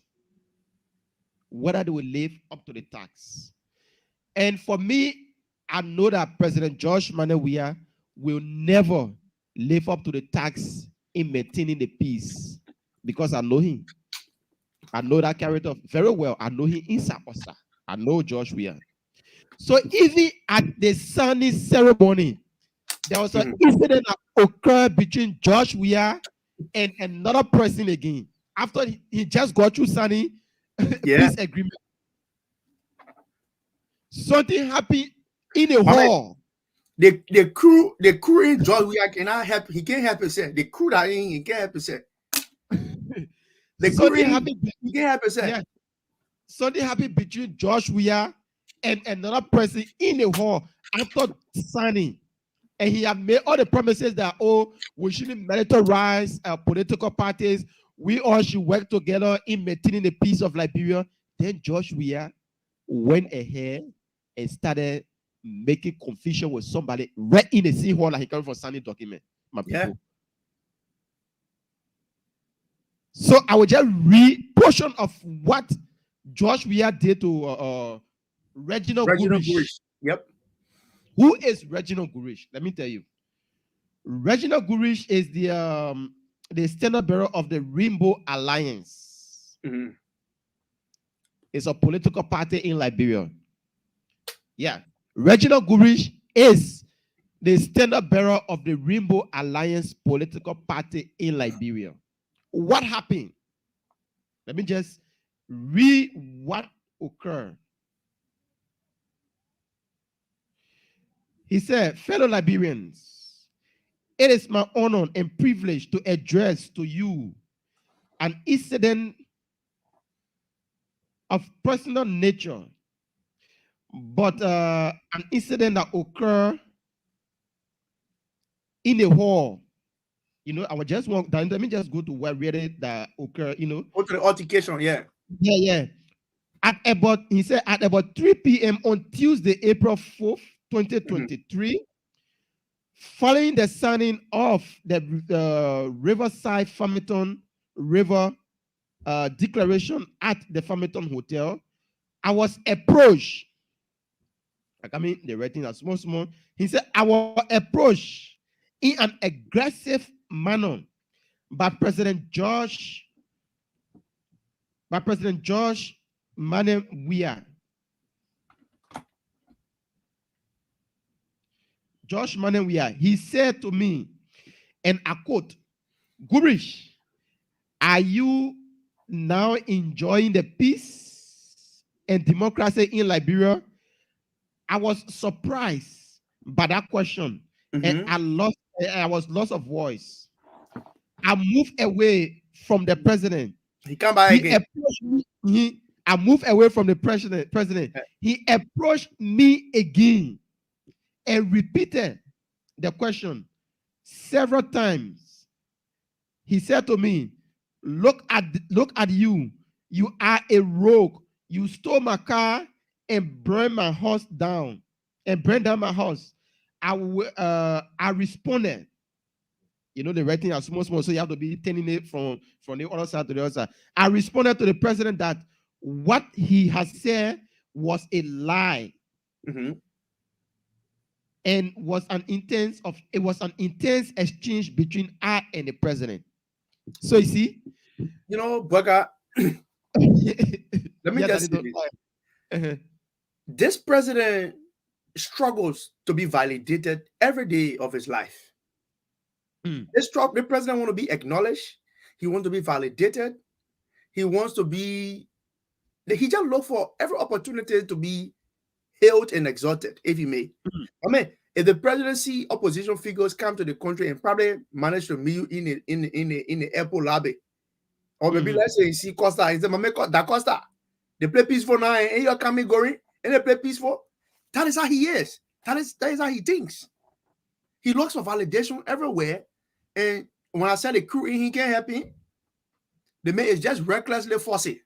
And for me, I know that President Josh Manuel Weah will never live up to the tax in maintaining the peace, because I know him. I know that character very well. I know him inside Osa. I know Josh Weah. So even at the signing ceremony, there was an incident that occurred between Josh Weah and another person again. After he just got through signing peace agreement, something happened in a hall.
The crew in Josh Weah cannot help. He can't help himself. The crew that in, he can't help himself.
Something happened between Josh Weah and another person in the hall after signing. And he had made all the promises that, we shouldn't militarize political parties. We all should work together in maintaining the peace of Liberia. Then Josh Weah went ahead and started making confusion with somebody right in the city hall like he coming for signing document. My people. So I will just read portion of what Josh Weah did to Reginald Gurish.
Yep.
Who is Reginald Gurish? Let me tell you. Reginald Gurish is the standard bearer of the Rainbow Alliance. It's a political party in Liberia. Yeah. Reginald Gurish is the standard bearer of the Rainbow Alliance political party in Liberia. What happened? Let me just read what occurred. He said, fellow Liberians, it is my honor and privilege to address to you an incident of personal nature, but an incident that occurred in a hall. I would just want, let me just go to where really that occurred,
Go to the altercation,
Yeah. At about 3 p.m. on Tuesday, April 4th, 2023, following the signing of the Riverside Farmington River declaration at the Farmington Hotel, I was approached. The writing are small. He said, I was approached in an aggressive manner by President Josh Manuel Weah. Josh Manuel Weah, he said to me, and I quote, Gurish, are you now enjoying the peace and democracy in Liberia? I was surprised by that question, and I was lost of voice. I moved away from the president.
He come by again.
I moved away from the president. He approached me again and repeated the question. several times. He said to me, look at you. You are a rogue. You stole my car and burned my house down and burned down my house. I responded. You know, the writing are small, so you have to be turning it from the other side to the other side. I responded to the president that what he has said was a lie.
Mm-hmm.
And was an intense exchange between I and the president. So you see,
You know, Bugger, let me just say this. This president struggles to be validated every day of his life. The president wants to be acknowledged. He wants to be validated. He wants to be. He just look for every opportunity to be hailed and exalted, if he may. I mean, if the presidency opposition figures come to the country and probably manage to meet you in the airport lobby, or maybe let's say you see Costa, and say, "Da Costa, they play peaceful now, and you're coming going, and they play peaceful." That is how he is. That is how he thinks. He looks for validation everywhere, and when I said the crew in, he can't help him. The man is just recklessly fussy.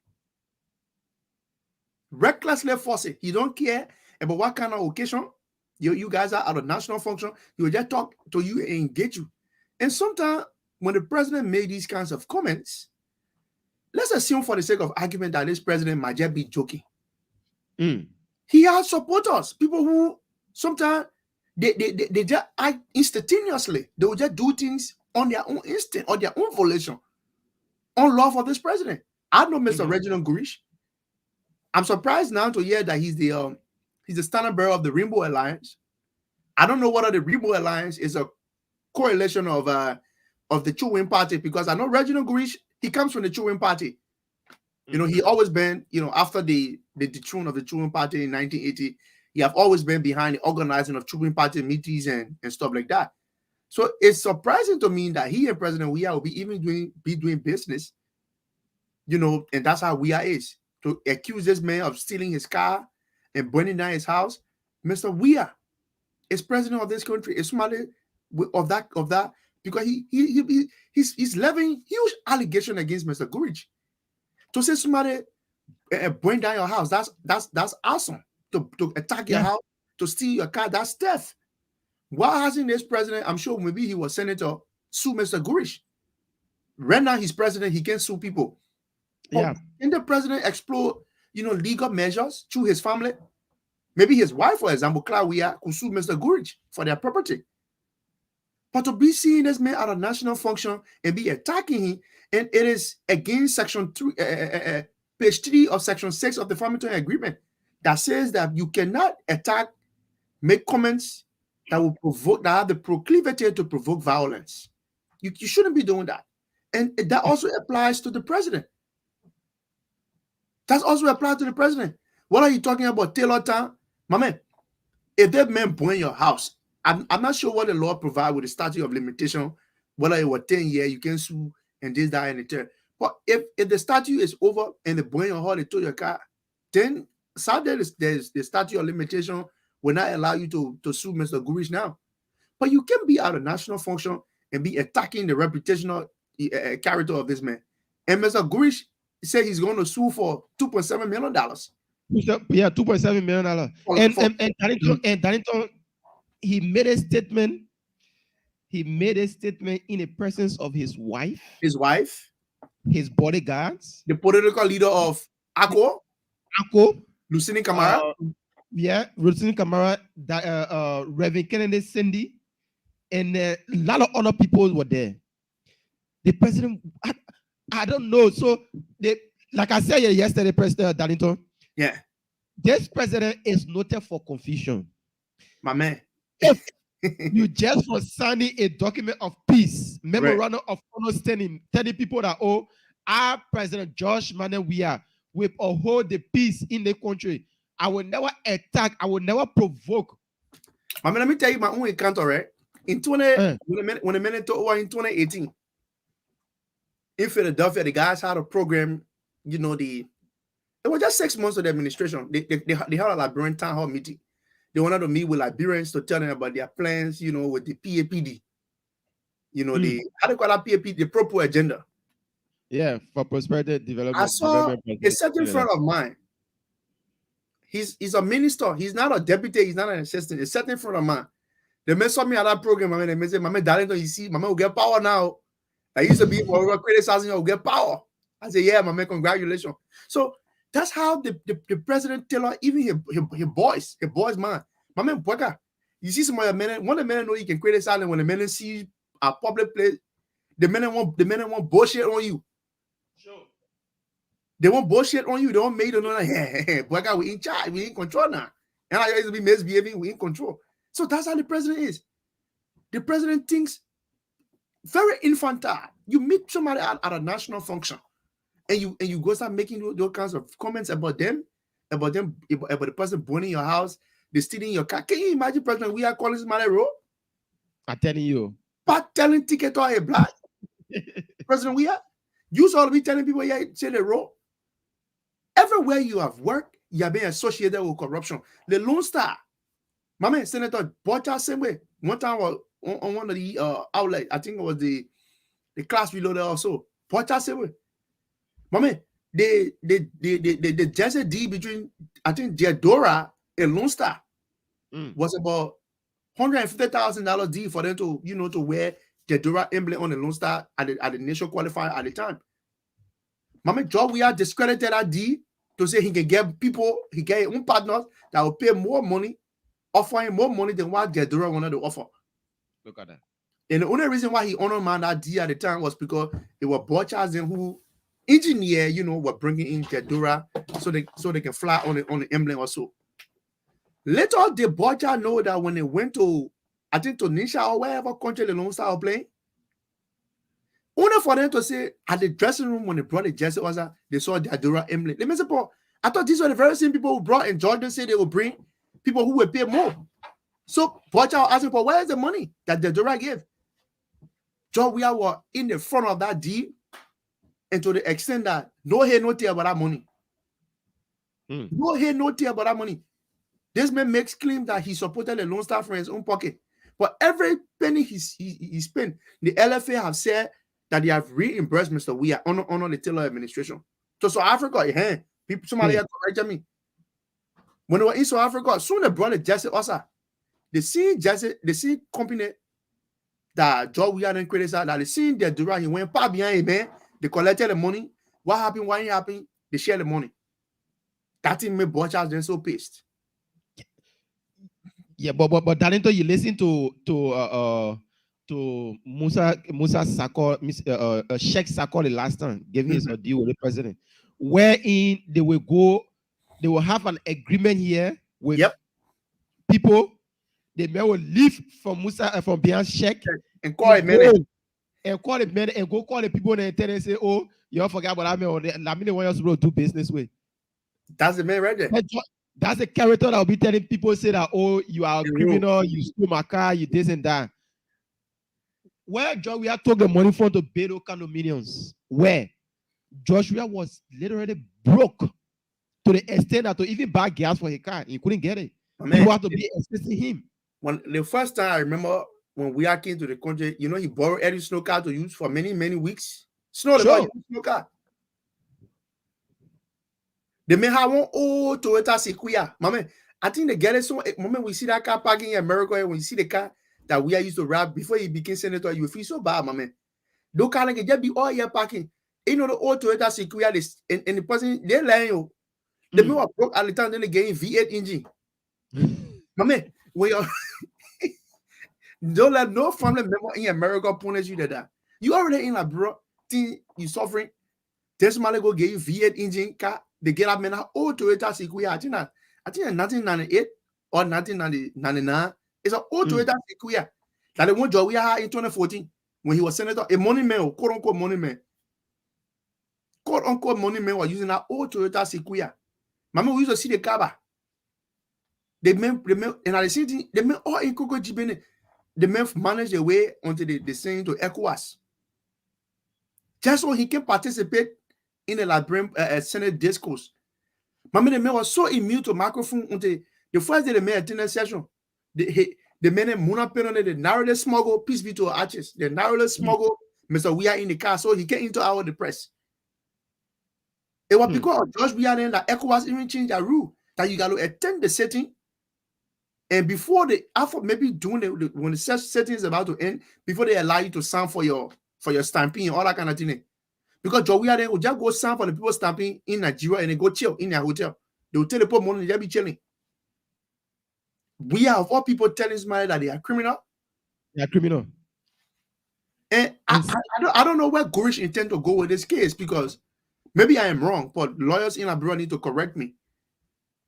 Recklessly fussy. He don't care about what kind of occasion you guys are at a national function. He will just talk to you and engage you. And sometimes when the president made these kinds of comments, let's assume for the sake of argument that this president might just be joking. He has supporters, people who sometimes they just act instantaneously. They will just do things on their own instinct or their own volition, on love for this president. I know Mr. Reginald Gurish. I'm surprised now to hear that he's the standard bearer of the Rainbow Alliance. I don't know whether the Rainbow Alliance is a correlation of the Chewing Party, because I know Reginald Gurish, he comes from the Chewing Party. You know, he always been, you know, after the dethrone of the Chewing Party in 1980, he have always been behind the organizing of Chewing Party meetings and stuff like that. So it's surprising to me that he and President Weah will be even doing business, you know, and that's how Weah is. To accuse this man of stealing his car and burning down his house. Mr. Weah is president of this country. Is somebody of that because he's levying huge allegation against Mr. Gurich. To say somebody burn down your house, that's awesome. To attack your house, to steal your car, that's theft. Why hasn't this president, I'm sure maybe he was senator, sue Mr. Gurich? Right now he's president, he can sue people. Can the president explore, you know, legal measures through his family? Maybe his wife, for example, Claudia, could sue Mr. Gurich for their property. But to be seeing this man at a national function and be attacking him, and it is against Section 3, page 3 of Section 6 of the Farmington Agreement that says that you cannot attack, make comments that will provoke, that have the proclivity to provoke violence. You shouldn't be doing that. And that also applies to the president. That's also applied to the president. What are you talking about, Taylor Town? My man, if that man burn your house, I'm not sure what the law provides with the statute of limitation, whether it was 10 years, you can sue and this, that, and the third. But if the statute is over and they burn your house, they tow your car, then sadly, there's the statute of limitation will not allow you to sue Mr. Gurich now. But you can be at a national function and be attacking the reputational character of this man. And Mr. Gurich said he's going to sue for $2.7 million.
Yeah, $2.7 million. And Darlington, he made a statement. He made a statement in the presence of his wife, his bodyguards,
the political leader of ACO, Lucini Camara.
Lucini Camara, Reverend Kennedy Cindy, and a lot of other people were there. The president, I don't know. So, like I said yesterday, President Darlington, this president is noted for confusion.
My man.
If you just for signing a document of peace, memorandum of understanding, telling people that, oh, our President George Manuel Weah will uphold the peace in the country. I will never attack. I will never provoke.
I mean, let me tell you my own encounter, right? In 2018, in Philadelphia, the guys had a program, you know, it was just 6 months of the administration. They had a Liberian town hall meeting. They wanted to meet with Liberians to tell them about their plans, you know, with the PAPD. the how they call that PAP, the proper agenda.
Yeah, for prosperity development.
I saw a certain friend of mine. He's a minister. He's not a deputy. He's not an assistant. A certain friend of mine. They mess up me at that program. I mean, they say, "Mama, darling, you see, Mama will get power now." I used to be criticizing, "Will get power." I say, "Yeah, Mama, congratulations." So that's how the president tell her, even his boys, man. Mama, Boyka, you see some of the men. When the men know you can criticize, and when the men see a public place, the men want bullshit on you. Sure. They want bullshit on you. They want make them know like, hey, Boyka, we in charge, we in control now. And I used to be misbehaving, we in control. So that's how the president is. The president thinks very infantile. You meet somebody at a national function, and you go start making those kinds of comments about the person burning your house, they stealing your car. Can you imagine, President? We are calling somebody road.
I'm telling you.
But telling ticket or a black. President, we are. You should be telling people, yeah, say the road. Everywhere you have worked, you have been associated with corruption. The Lone Star. My man, Senator Bocha, same way. One time on one of the outlets, I think it was the class below there also. Bocha, same way. My man, the Jesse D between, I think, Diadora and Lone Star was about $150,000 deal for them to, to wear Diadora emblem on the Lone Star at the national qualifier at the time. My man, Joe, we are discredited that deal to say he can get people, he get his own partners that will pay more money, offering more money than what Diadora wanted to offer.
Look at that.
And the only reason why he honored man that deal at the time was because it was Bochas and who engineer, were bringing in Diadora so they can fly on the emblem also. Later, the Bocha know that when they went to, I think, to Nisha or wherever country the Lone Star were playing, only for them to say at the dressing room when they brought the jersey, they saw Diadora emblem. Let me say, Paul, I thought these were the very same people who brought in Jordan said they would bring people who would pay more. So Bocha was asking for where is the money that Diadora gave? John, we were in the front of that deal, and to the extent that no head, no tear about that money. No head, no tear about that money. This man makes claim that he supported the Lone Star from his own pocket. But every penny he spent, the LFA have said that they have reimbursed Mr. Weah under the Taylor administration. So South Africa, somebody had corrected me. When they were in South Africa, soon they brought the Jesse also. They see company that Joe Weah didn't criticize, that they see their Dura, he went far behind him, man. They collected the money. What happened? Why it happened? They share the money. That thing made Bochas then so pissed.
Yeah, but Darlington, you listen to Musa Sako, Sheikh Sako the last time giving his deal with the president, wherein they will have an agreement here with people. They may will leave from Musa from behind Sheikh
and call a minute.
And call the men and go call the people and tell them say, "Oh, you forgot about I mean, or I mean, they want us to do business with."
That's the man right there.
That's the character that will be telling people say that, "Oh, you are a criminal, you stole my car, you this and that." Where Joshua took the money from to build those condominiums, where Joshua was literally broke to the extent that to even buy gas for his car, he couldn't get it. People had to be assisting him.
When the first time I remember when we came to the country, he borrowed Eddie's snow car to use for many, many weeks. Snow car. They may have one old Toyota Sequoia. Mama, I think they get it so moment we see that car parking in America, when you see the car that we used to rap before he became senator, you feel so bad, mama. Those cars can just be all here parking. The old Toyota Sequoia, and the person they're lying you. The men were broke at the time, then they getting V8 engine. Mama, when you don't let no family member in America punish you that. You already in like bro, think you suffering. Then somebody go get you V8 engine car. They get up in an old Toyota Sequoia. I think 1998 or 1999. It's an old Toyota Sequoia that the one job we had in 2014 when he was senator. A money man, quote unquote money man. Quote unquote money man was using that old Toyota Sequoia. Mama, we used to see the car. They men, and I see they men all in Coco Jibene. The men manage their way until they send to ECOWAS. Just so he can participate in the Liberian Senate discourse. Mama, the man was so immune to microphone until the first day the man attended session. The men in Muna Penone, they narrowly smuggle, peace be to our arches. They narrowly smuggle Mr. We are in the car, so he get into our the press. It was because of George we are then that ECOWAS even changed their rule that you got to attend the setting. And before they, after maybe doing it, when the setting is about to end, before they allow you to sign for your stamping and all that kind of thing. Because George we are then will just go sign for the people stamping in Nigeria and they go chill in their hotel. They will teleport money and they'll be chilling. We have all people telling somebody that they are criminal.
They are criminal.
And I don't know where Gurish intend to go with this case, because maybe I am wrong, but lawyers in abroad need to correct me.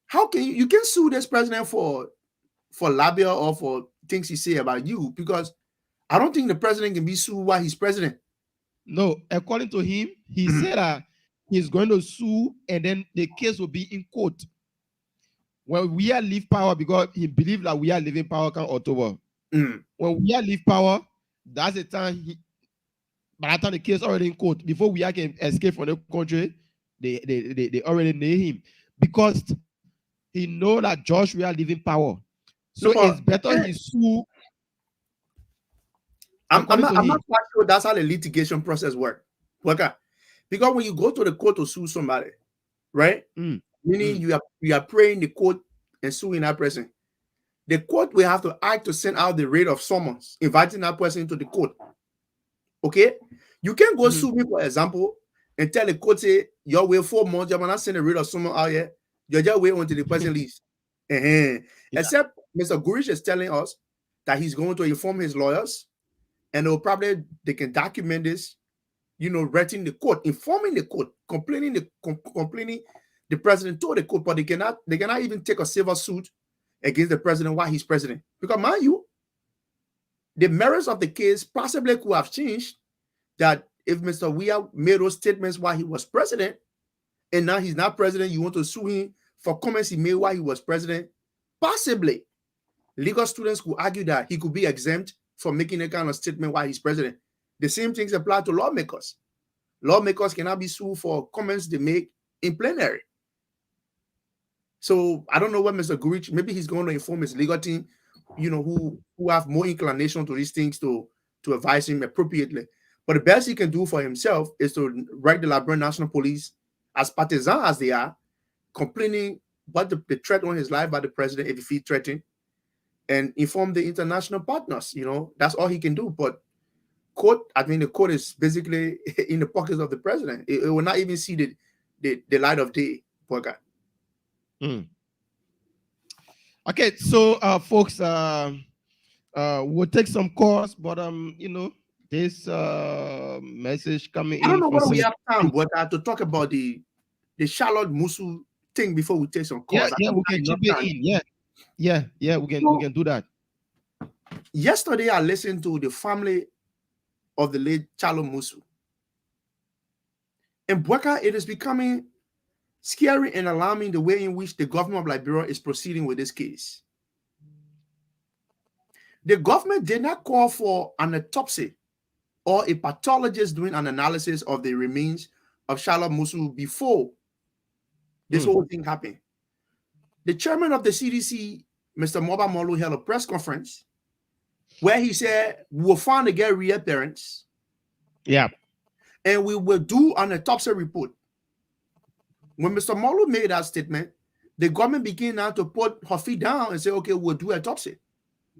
How can you can sue this president for libel or for things he say about you? Because I don't think the president can be sued while he's president.
No, according to him, he said that he's going to sue and then the case will be in court. When we are leave power, because he believed that we are leaving power come October. When we are leave power, that's the time by the time the case already in court, before we can escape from the country, they already nail him. Because he know that George we are leaving power. So it's better he sue.
I'm not quite sure that's how the litigation process works. Okay. Because when you go to the court to sue somebody, right? Meaning you are praying the court and suing that person. The court will have to act to send out the writ of summons, inviting that person into the court. Okay? You can't go sue me, for example, and tell the court, say, you're wait 4 months, you're not sending a writ of summons out here. You're just waiting until the person leaves. Except Mr. Gurish is telling us that he's going to inform his lawyers, and they can document this, writing the court, informing the court, complaining the president to the court, but they cannot even take a civil suit against the president while he's president. Because mind you, the merits of the case possibly could have changed that if Mr. Weah made those statements while he was president, and now he's not president, you want to sue him for comments he made while he was president, possibly legal students could argue that he could be exempt from making a kind of statement while he's president. The same things apply to lawmakers. Lawmakers cannot be sued for comments they make in plenary. So I don't know what Mr. Gurich, maybe he's going to inform his legal team, who have more inclination to these things to advise him appropriately. But the best he can do for himself is to write the Liberian National Police, as partisan as they are, complaining about the threat on his life by the president if he feels threatened, and inform the international partners. That's all he can do. But the court is basically in the pockets of the president. It will not even see the light of day. Poor guy.
Okay, so folks, we'll take some calls, but this message coming in.
I don't know whether we have time, but to talk about the Charlotte Musu thing before we take some calls.
Yeah, we can chip it in. Yeah, we can do that.
Yesterday, I listened to the family of the late Charlotte Musu. In Bweka, it is becoming scary and alarming the way in which the government of Liberia is proceeding with this case. The government did not call for an autopsy or a pathologist doing an analysis of the remains of Charlotte Musu before this whole thing happened. The chairman of the CDC, Mr. Moba Molu, held a press conference where he said, we will find the girl reappearance.
Yeah.
And we will do an autopsy report. When Mr. Molu made that statement, the government began now to put her feet down and say, okay, we'll do an autopsy.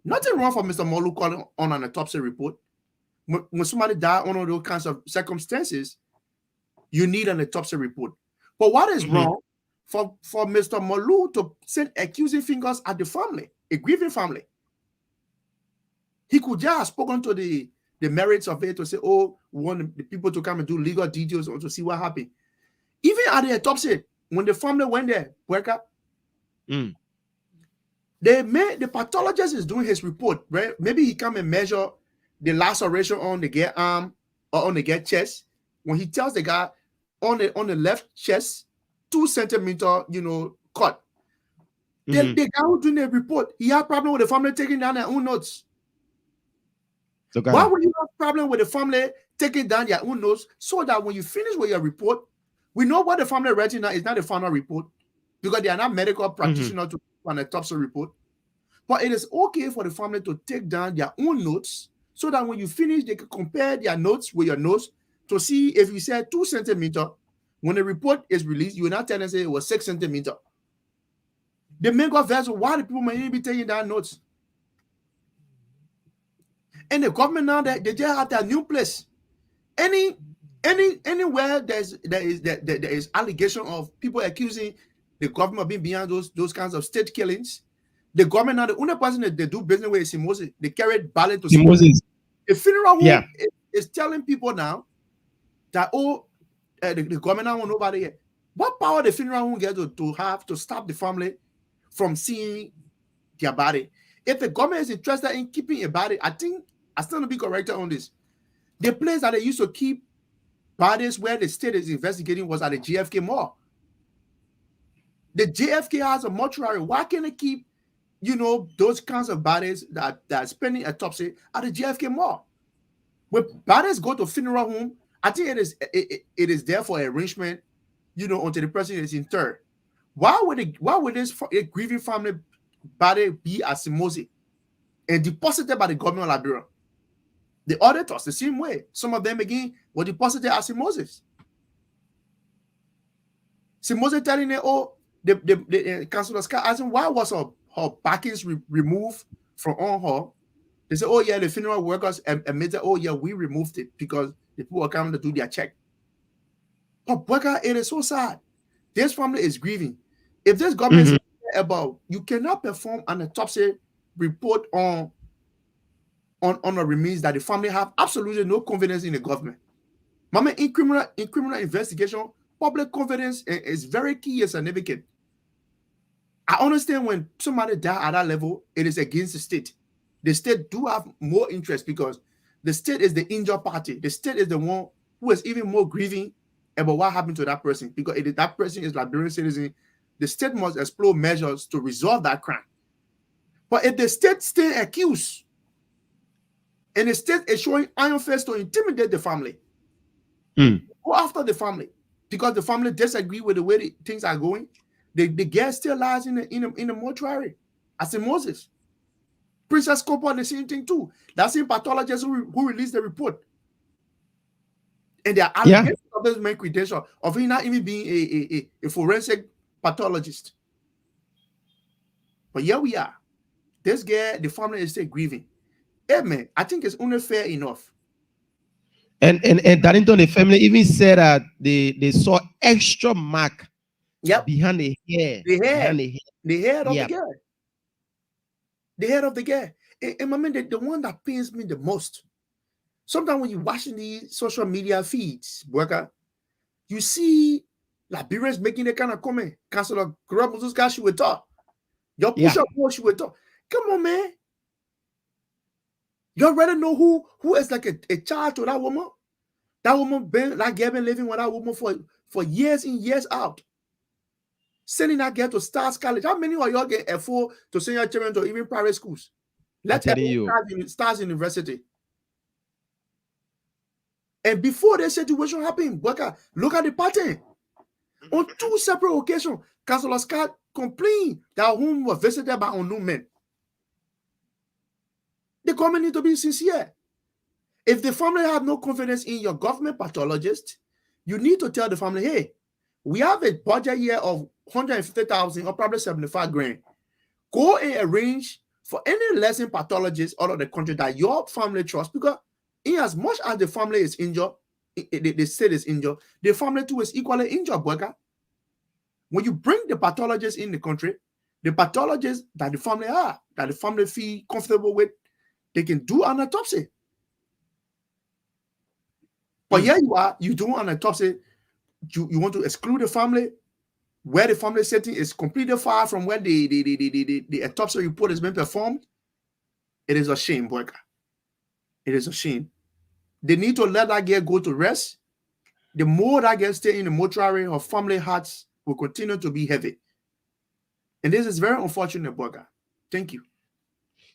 Nothing wrong for Mr. Molu calling on an autopsy report. When somebody died under those kinds of circumstances, you need an autopsy report. But what is wrong for Mr. Molu to send accusing fingers at the family, a grieving family? He could just have spoken to the merits of it to say, oh, we want the people to come and do legal details or to see what happened. Even at the autopsy, when the family went there, the pathologist is doing his report, right? Maybe he come and measure the laceration on the guy arm or on the guy chest. When he tells the guy on the left chest, 2 centimeter, cut. The guy who doing the report, he had problem with the family taking down their own notes. Okay. Why would you have problem with the family taking down their own notes so that when you finish with your report, we know what the family writing now is not the final report because they are not medical practitioners to do an autopsy report. But it is okay for the family to take down their own notes so that when you finish, they can compare their notes with your notes to see if you said 2 centimeters. When the report is released, you will not tell them say it was 6 centimeters. The main vessel, why the people may be taking down notes. And the government now, they just have their new place. Anywhere there is allegation of people accusing the government of being behind those kinds of state killings, the government now, the only person that they do business with is Simoses. They carried ballot to Simoses. The funeral home is telling people now that the government now want nobody here. What power the funeral home gets to have to stop the family from seeing their body? If the government is interested in keeping a body, I think I still want to be corrected on this. The place that they used to keep bodies where the state is investigating was at the JFK Mall. The JFK has a mortuary. Why can't they keep, those kinds of bodies that are spending autopsy at the JFK Mall? When bodies go to funeral home, I think it is there for arrangement, until the person is interred. Why would this grieving family body be at Simosi and deposited by the government of Liberia? The auditors, the same way. Some of them, again, were deposited at Simosis. Simosi telling them, the Councilor Scott asking, why was her backings removed from on her? They said, the funeral workers admitted, we removed it because the people are coming to do their check. But Bweka, it is so sad. This family is grieving. If this government is about, you cannot perform an autopsy report on a remains that the family have absolutely no confidence in the government. Mama, in criminal investigation, public confidence is very key and significant. I understand when somebody die at that level, it is against the state. The state do have more interest because the state is the injured party. The state is the one who is even more grieving about what happened to that person because that person is Liberian citizen. The state must explore measures to resolve that crime. But if the state still accused and the state is showing iron fist to intimidate the family, go after the family because the family disagree with the way things are going. The girl still lies in the mortuary as in Moses. Princess Copper, the same thing too. That same pathologist who released the report. And there are allegations of this man credential of him not even being a forensic pathologist. But here we are. This girl, the family is still grieving. Hey man, I think it's only fair enough.
And Darlington, the family even said that they saw extra mark behind the hair.
The head of the girl. The head of the girl. And my man, the one that pains me the most. Sometimes when you're watching these social media feeds, Bweka, you see Liberians making that kind of comment. Councilor Grabuzuska, she would talk. Your push-up boy, she would talk. Come on, man. You already know who is like a child to that woman. That woman been living with that woman for years in, years out. Sending that girl to Stars College. How many of y'all get afford to send your children to even private schools? Let everyone Stars University. And before that situation happened, look at the pattern. On 2 separate occasions, Councilor Scott complained that home was visited by unknown men. The government need to be sincere. If the family have no confidence in your government pathologist, you need to tell the family, hey, we have a budget here of 150,000 or probably 75 grand. Go and arrange for any licensed pathologist out of the country that your family trusts, because in as much as the family is injured, the state is injured, the family too is equally injured, Bweka. When you bring the pathologist in the country, the pathologist that the family are, that the family feel comfortable with, they can do an autopsy. But here you are, you do an autopsy, you want to exclude the family, where the family setting is completely far from where the autopsy report has been performed. It is a shame, Bweka. It is a shame. They need to let that girl go to rest. The more that girl stay in the mortuary, her family hearts will continue to be heavy. And this is very unfortunate, Bweka. Thank you.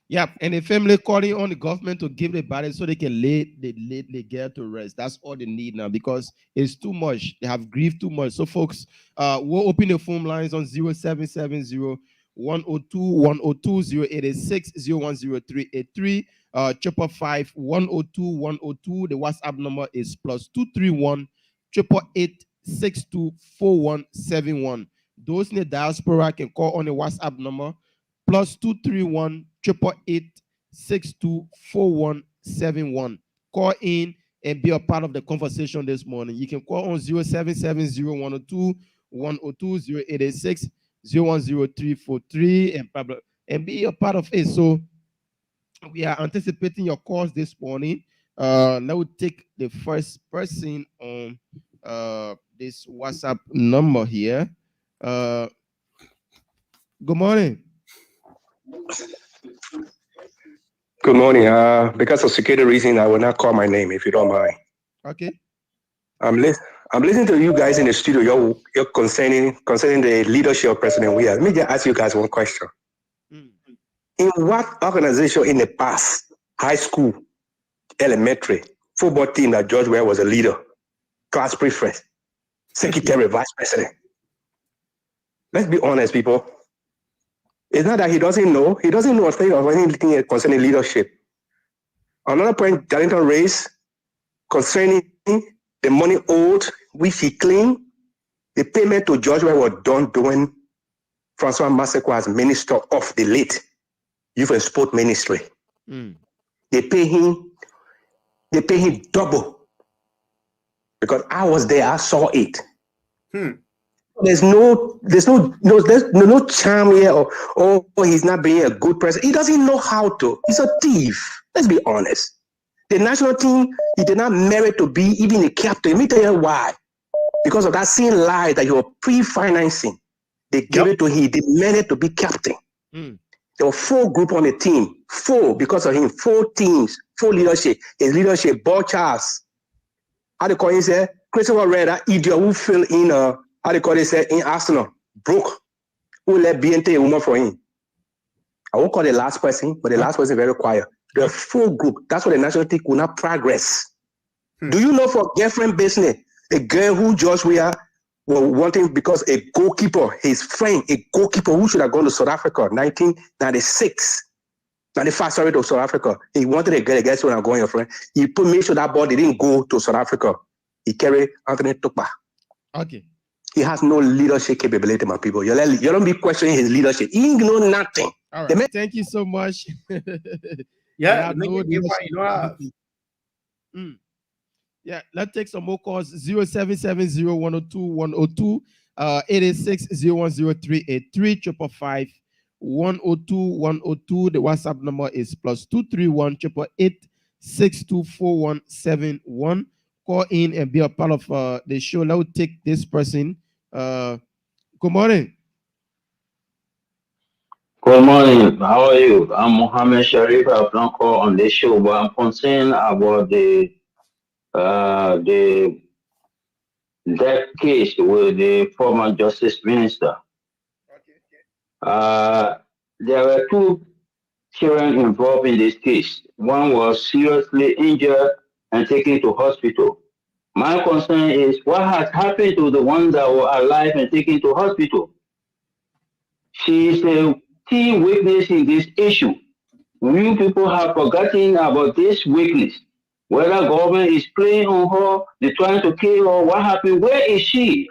Yeah, and the family calling on the government to give the body so they can lay the girl to rest. That's all they need now because it's too much. They have grieved too much. So, folks, we'll open the phone lines on 0770 102 102 0886 010383 555 102 102. The WhatsApp number is +231 888 624171. Those in the diaspora can call on the WhatsApp number +231 888 624171. Call in and be a part of the conversation this morning. You can call on 0770 102 0886 010343 and be a part of it. So we are anticipating your calls this morning. Now we take the first person on this WhatsApp number here. Good morning.
Good morning. Because of security reason, I will not call my name if you don't mind.
Okay.
I'm listening to you guys in the studio. You're concerning the leadership of President Weah. Let me just ask you guys one question. In what organization in the past, high school, elementary, football team that George Weah was a leader, class prefect, secretary, vice president? Let's be honest, people. It's not that he doesn't know. He doesn't know a thing of anything concerning leadership. Another point Darlington raised concerning the money owed, which he claimed the payment to George Weah was done during Francois Masseco as minister of the late Youth and Sport Ministry. They pay him double. Because I was there, I saw it. There's no charm here or he's not being a good person. He doesn't know how to. He's a thief. Let's be honest. The national team, he did not merit to be even a captain. Let me tell you why. Because of that same lie that you were pre-financing. They gave it to him. He demanded to be captain. There were 4 groups on the team. 4 because of him. 4 teams. 4 leadership. His leadership, Ball Charles. How they call him, say? Christopher Red, that idiot who fell in how they call it, say, in Arsenal, broke, who let BNT a woman for him. I won't call the last person, but the last person very quiet. There are 4 groups. That's why the national team could not progress. Do you know for girlfriend business, a girl who George Weah was wanting because a goalkeeper, his friend, a goalkeeper who should have gone to South Africa, 1996, 95, sorry, to South Africa. He wanted a girl, guess when I'm going, your friend. He made sure that ball didn't go to South Africa. He carried Anthony Tukpa.
Okay.
He has no leadership capability, my people. You don't be questioning his leadership. He know nothing.
All right. Thank you so much. Yeah, let's take some more calls. 0770 102 102 886 010383 555 102 102. The WhatsApp number is +231 888 624171. Call in and be a part of the show. Let's take this person. Good morning.
Good morning. How are you? I'm Mohammed Sharif. I've not called on this show, but I'm concerned about the death case with the former Justice Minister. There were 2 children involved in this case. One was seriously injured and taken to hospital. My concern is what has happened to the ones that were alive and taken to hospital. She is a key witness in this issue. You people have forgotten about this witness. Whether government is playing on her, they're trying to kill her, what happened? Where is she?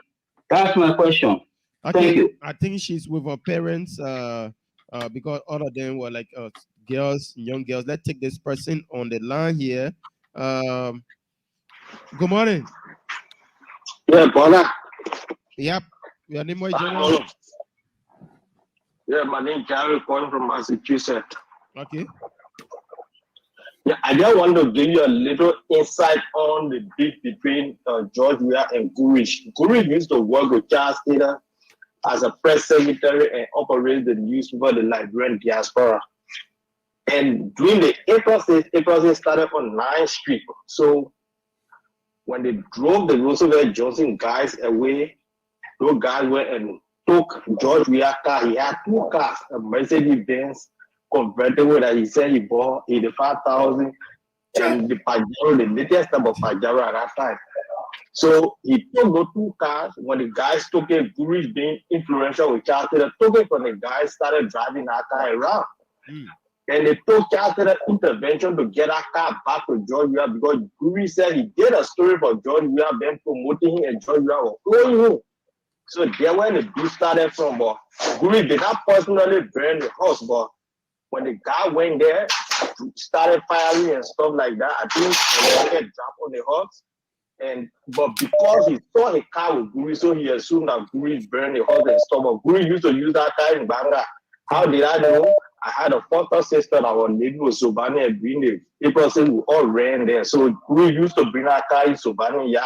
That's my question. Thank you.
I think she's with her parents because all of them were like girls, young girls. Let's take this person on the line here. Good morning.
Yeah, brother.
Yep. Your name is General.
Yeah, my name is Jerry, calling from Massachusetts.
Okay.
Yeah, I just want to give you a little insight on the beef between George Weah and Gurish. Gurish used to work with Charles Taylor as a press secretary and operated the newspaper, the Liberian Diaspora. And during the April 6th started on 9th Street. So when they drove the Roosevelt Johnson guys away, those guys went and took George Weah's car. He had 2 cars, a Mercedes-Benz convertible that he said he bought 85,000, and the Pajero, the latest type of Pajero at that time. So he took the 2 cars. When the guys took it, Guru being influential with Charles Taylor, took it from the guys, started driving that car around. And they took Charles Taylor intervention to get that car back to George Weah because Guru said he did a story for George Weah, then promoting him, and George Weah was following him. So there where the beef started from, but Guru did not personally burn the house, but when the guy went there, started firing and stuff like that, I think the rocket dropped on the house. But because he saw a car with Guru, so he assumed that Guru burned the house and stuff. But Guru used to use that car in Banga. How did I know? I had a foster sister that was living with Sobani and being the people said we all ran there. So Guru used to bring that car in Sobani,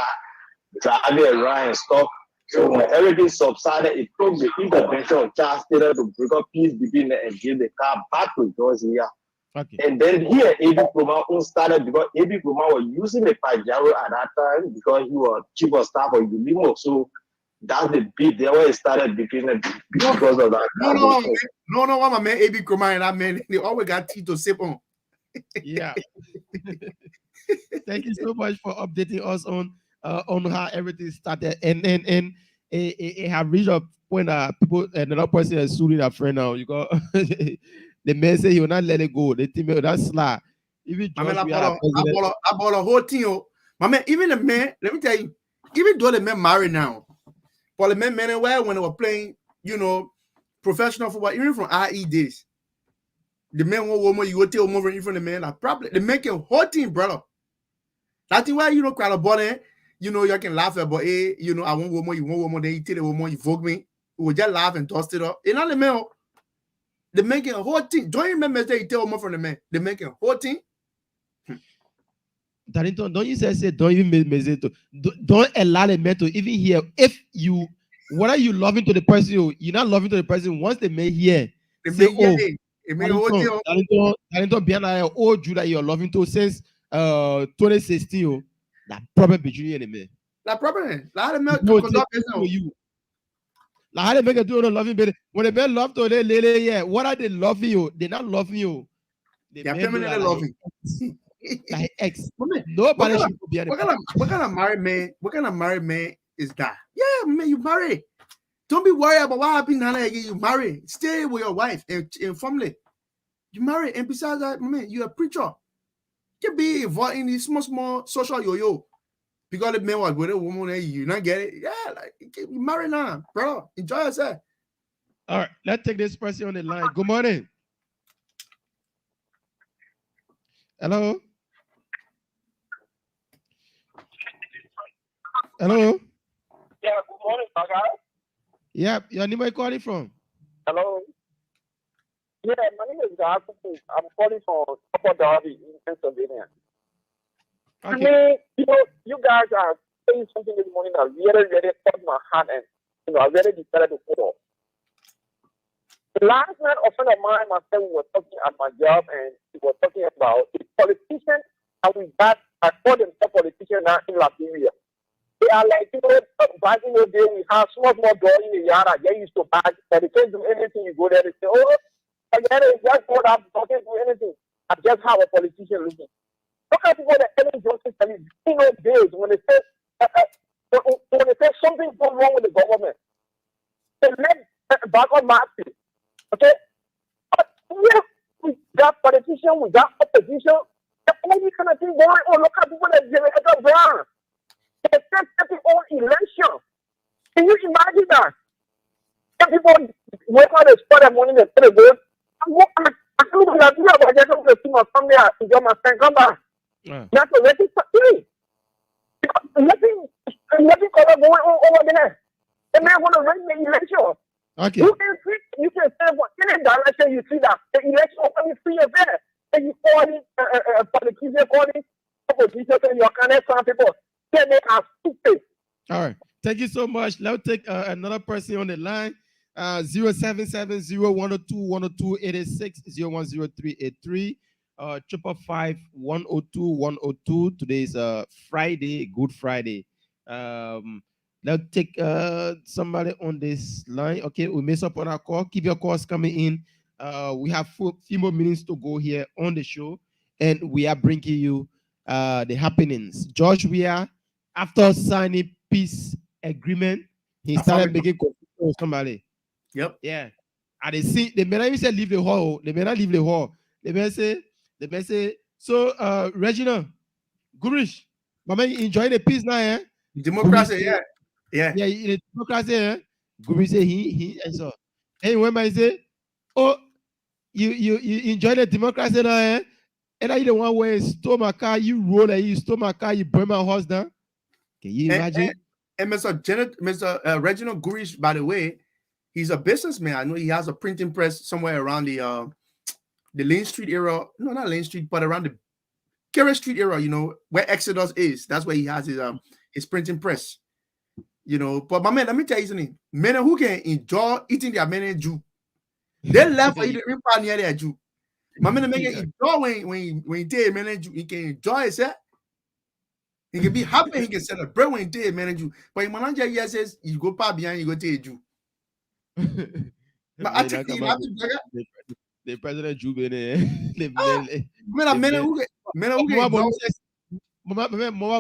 drive it around and stuff. So when everything subsided, it took the intervention of Charles Taylor to break up peace between them and give the car back to George Weah.
Okay.
And then here, A.B. Krumah started because A.B. Krumah was using the Pajaro at that time because he was chief of staff of Ulimo. So that's the beat there where it started between them because of that.
No, my man A.B. Krumah and that man, they always got tea to sip on.
Yeah. Thank you so much for updating us on how everything started. And it have reached a point people, another person is suing a friend now. You go the man say he will not let it go. The team that's slack. Even I
bought a whole team. My man, even the man, let me tell you, even though the men married now, but the men anywhere when they were playing, professional football, even from IE days, the men want woman, you go tell over in front of the men, like probably they make a whole team, brother. That's why cry about it. You can laugh about it. I want woman, you want woman, then you tell the woman, you vote me. We just laugh and toss it up. And not the men. They're making a whole team. Don't you remember that you tell more from the man? They're making a whole team.
Darlington, don't you say don't even don't allow the man to even hear. If you whether you loving to the person, you're not loving to the person. Once they may hear, they say, Darlington, behind that old Jew that you're loving to since 2016. That problem between you and the man.
That problem.
You. Like how they make it do no loving baby. When the men love to yeah, what are they loving you? They're not loving you.
They're permanently loving.
Like ex. Nobody should be
what kind of married man? What kind of married man is that? Yeah, man, you married. Don't be worried about what happened now. You married. Stay with your wife and family. You married, and besides that, man, you're a preacher. You be involved in this small social yo-yo. Because the man was with a woman and you not get it. Yeah, like you married now, bro. Enjoy yourself.
All right, let's take this person on the line. Good morning. Hello. Hello.
Yeah, good morning, my guy.
Yeah, your name, where you calling from?
Hello. Yeah, my name is Guy. I'm calling from Upper Darby in Pennsylvania.
Okay.
I mean, you guys are saying something this morning that really touched my heart, and I really decided to call. Last night, a friend of mine, myself, we were talking at my job, and we were talking about the politicians that we got. I call them politicians now in Liberia. They are like, back in the day, we have small door in the yard. I get used to back, but they can't do anything. You go there, they say, oh, again, it's just what I'm talking to anything. I just have a politician looking. Look at people that Ellen Johnson telling in those days when they say something goes wrong with the government. They let back on Martin. Okay? But yeah, we got politicians, we got opposition, and all these kind of things going on. Look at people that Jamaica Brown. They set their own election. Can you imagine that? Some people work on the spot and money they put a vote. I can't even do about just to see my family and get my friend come back. That's a very thing. Nothing going on over there. The man want to run the election.
Okay.
You can say what in the election you see that the election only free event. And you call it politician calling opposition and your kind of some people. Then they are stupid.
All right. Thank you so much. Let's take another person on the line. 0770-102-102-86-010383. 555-102-102. Today is Friday, Good Friday. Let's take somebody on this line. Okay, we mess up on our call. Keep your calls coming in. We have few more minutes to go here on the show, and we are bringing you the happenings. George Weah after signing peace agreement, he started making confusion with somebody.
Yep.
Yeah. And they see the man even said leave the hall. The man leave the hall. The man say, so Reginald, Gurish, my man enjoy the peace now, eh?
Democracy, yeah.
Yeah, in the democracy, eh? Gurish say he and so. Hey, when I say, oh, you enjoy the democracy now, eh? And I the one where you stole my car, you roll and you stole my car, you burn my house down. Can you imagine?
And Mr. Reginald Gurish, by the way, he's a businessman. I know he has a printing press somewhere around the Lane Street area. No, not Lane Street, but around the Kerry Street area, you know, where Exodus is. That's where he has his printing press. You know, but my man, let me tell you something. Men who can enjoy eating their men Jew, they left for eating near their Jew. My man make it enjoy when he take man Jew, he can enjoy it, sir. He can be happy, he can celebrate when he take man Jew. But my manager here says you go past behind, you go take a Jew. But I think
the president Jew bene. Mama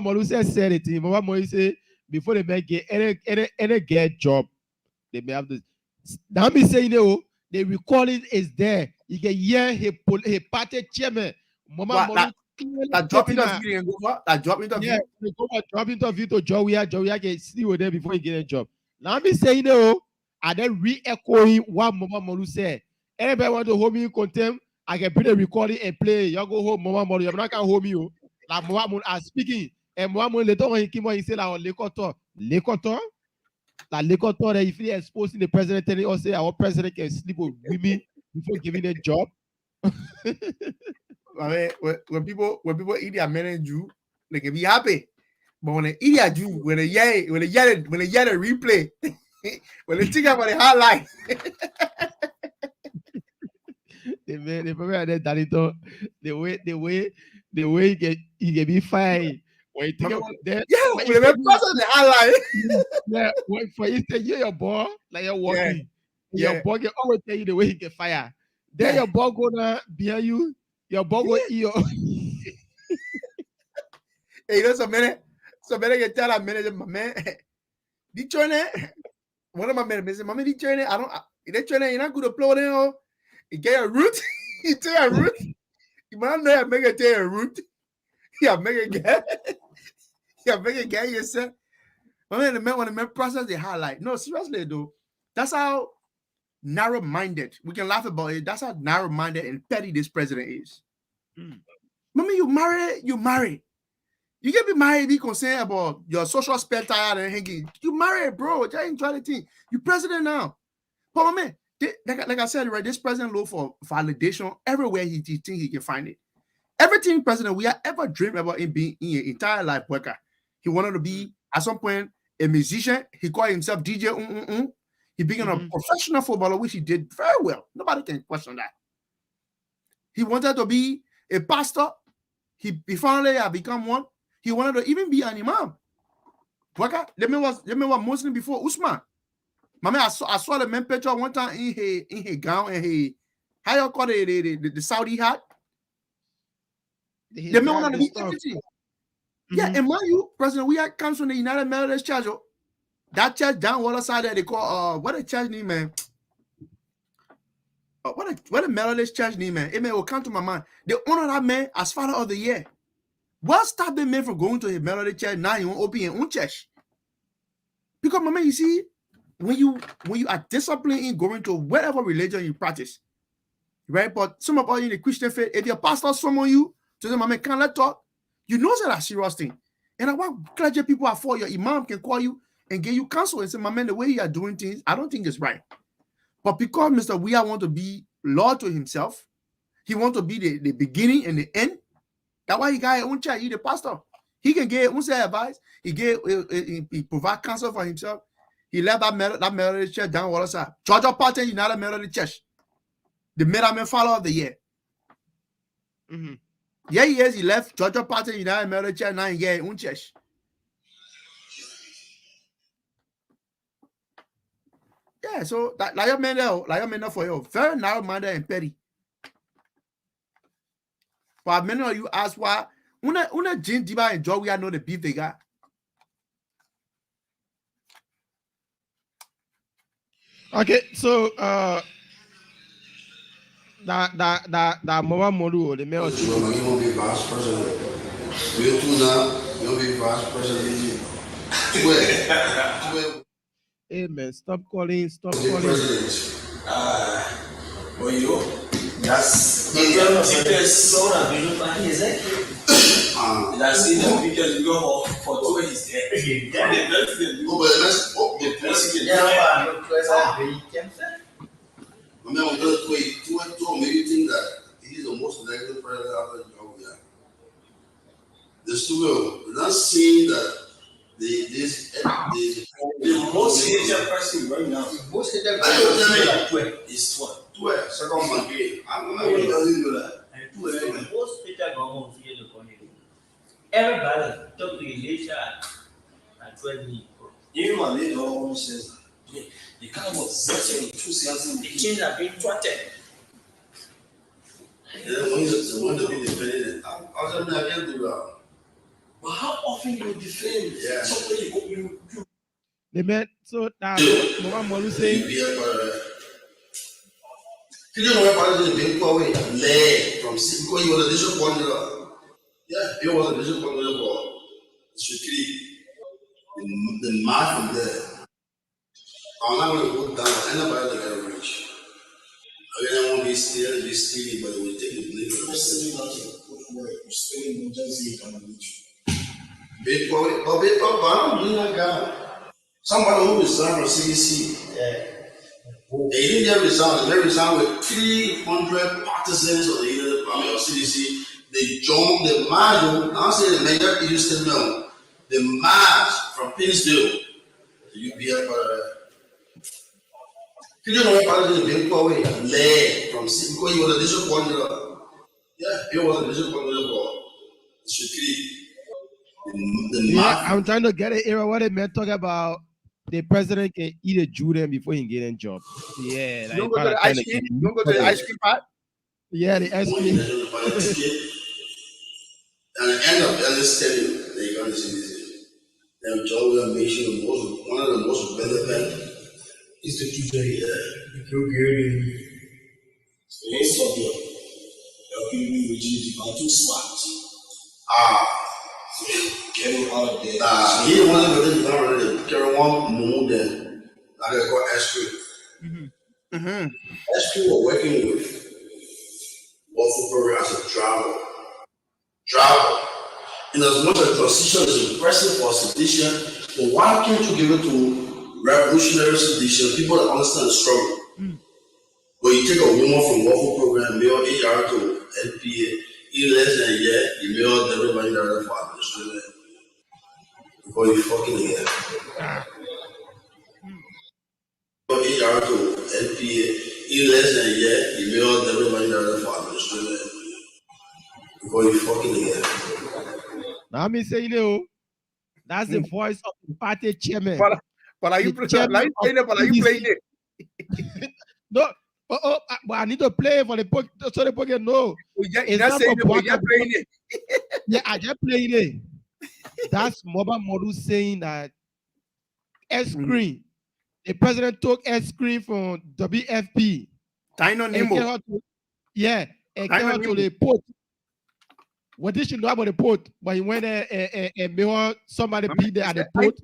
Molu said it. Mama Molu say before they make any get job, they may have this. Now me saying the recording is there. You can hear he party chairman. Mama Molu
that job interview and go for that job interview.
Yeah, they go for job interview to Joey can see with them before he get a job. Now me saying and then re-echoing what Mama Molu said. Anybody want to hold me in contempt? I can put a recording and play. Y'all go home, Mama Molu. You're not gonna hold me. Like Mama Molu are speaking, and Mama Molu later on he came on, he said like Lekoto, like Lekoto that if he exposing the president, telling us say our president can sleep with women before giving a job.
I mean, when people eat their men and Jew, they can be happy. But when they eat their Jew, when they hear the replay, when they think about the highlight,
they probably had that Danito, the way he can be fine. When you think about that,
when they process the highlight.
Yeah, when for instance, you're your boy, like you're walking.
Yeah.
Your boy can always tell you the way he can fire. Then your boy gonna behind you, your boy go eat your
Hey, you know some minute can tell that manager, my man, the trainer, one of my men said, "Mommy, the trainer, the trainer, you're not good to play with him. You get a root, you take a root. You might not make it take a root. You make it get, yourself. My man, the man when the man process the highlight. No, seriously though, that's how narrow-minded. We can laugh about it. That's how narrow-minded and petty this president is. Mommy, you marry. You can be married, be concerned about your social spell tired and hanging. You married, bro. Just enjoy the thing. You president now. But my man, like I said, right, this president look for validation everywhere he think he can find it. Everything president we have ever dreamed about in being in his entire life worker. He wanted to be at some point a musician. He called himself DJ. He became a professional footballer, which he did very well. Nobody can question that. He wanted to be a pastor. He finally had become one. He wanted to even be an imam. Worker, let me was Muslim before Usman. My man, I saw the man picture one time in his gown and he how you call the Saudi hat. The man wanted to be everything. Yeah, and mind you, President, we had comes from the United Methodist Church. That church down one side there they call what a church name, man. What a Methodist church name, man. It may will come to my mind. They honor that man as Father of the Year. What stopped the man from going to a Methodist church? Now you won't open your own church. Because my man, you see, when you are disciplined in going to whatever religion you practice, right? But some of us in the Christian faith, if your pastor summon you to say, my man, can't let talk, you know that's a serious thing. And I want clergy people are for your imam can call you and give you counsel and say, my man, the way you are doing things, I don't think it's right. But because Mr. Weah want to be Lord to himself, he want to be the beginning and the end. That's why he got his own church. He the pastor. He can give his own advice. He provide counsel for himself. He left that Methodist church down the other side. Georgia Patton United Methodist Church. The Methodist Follower of the Year. Yeah, he is. He left Georgia Patton United Methodist Church. Now he got his own church. Yeah, so like your man there for you, very narrow-minded and petty. But many of you ask why una Jane Diba and Joe we know the beef they got.
Okay, so that mobile model, the mail.
You won't be vice president. We'll do now. You'll be vice president. Where?
Hey man, stop calling.
President.
Well, you that's the biggest soda being by his that's in the biggest go for 2 years. Yeah, the president. Yeah,
I mean, I'm going to make you think that he's the most negative president out of the job. The studio, we're not seeing that the
most hated person right now. The most hated person is 12.
Second one again. I'm not going to do that.
And 12 the most hated government here the country. Everybody talk to you later at 12 minutes. Even my leader almost says the kind of such a 2000 the change have been thwarted.
The one to be defended. I can't do that.
But how often you defend somebody you
They met so that Mama Molu saying
you know what is being away from because he was a district coordinator. Yeah, he was a district coordinator for Shukri. The math from there. I'm not going to go down. Anybody that get rich. I won't be stealing, but we take the blame for somebody who resigned from CDC. They didn't get resigned. They resigned with 300 partisans of the army of CDC. They joined the march. Now say the major Houston mill. The march from Pittsfield to UPF. You know what is being away led from because he was a district coordinator. Yeah, he was a district coordinator for Shukri.
I'm trying to get an era what they meant talk about. The president can eat a Judah before he get a job. Yeah,
you don't go to the ice cream. You don't go to the ice cream part.
Yeah, the ice cream.
And the end of Ellis telling they're going to see this. Them job will make sure one of the most relevant is the today. The Bulgarian.
Most of them LPV regime are too smart. Getting out there.
He wasn't going to already. Carry one more than I got ice cream. Ice cream were working with Waffle Burger as a travel. In as much as transition is impressive for sedition, but why can't you give it to revolutionary sedition, people that understand the struggle? But you take a woman from Waffle Program, mail AR to NPA, in less than a year, you mail everybody there for administration. Before you fucking again. AR to NPA, in less than a year, you mail everybody there for administration. Before you fucking again.
Now me say, that's the voice of the party chairman.
But are you playing it?
No, but I need to play for the so the pocket. No,
it's not saying you're playing it.
Yeah, I just played it. That's mobile model saying that S-Screen, the president took S-Screen from WFP.
Dino Nemo.
Yeah, and came out to the port. What did you know about the port? But he went there and somebody be there at the port.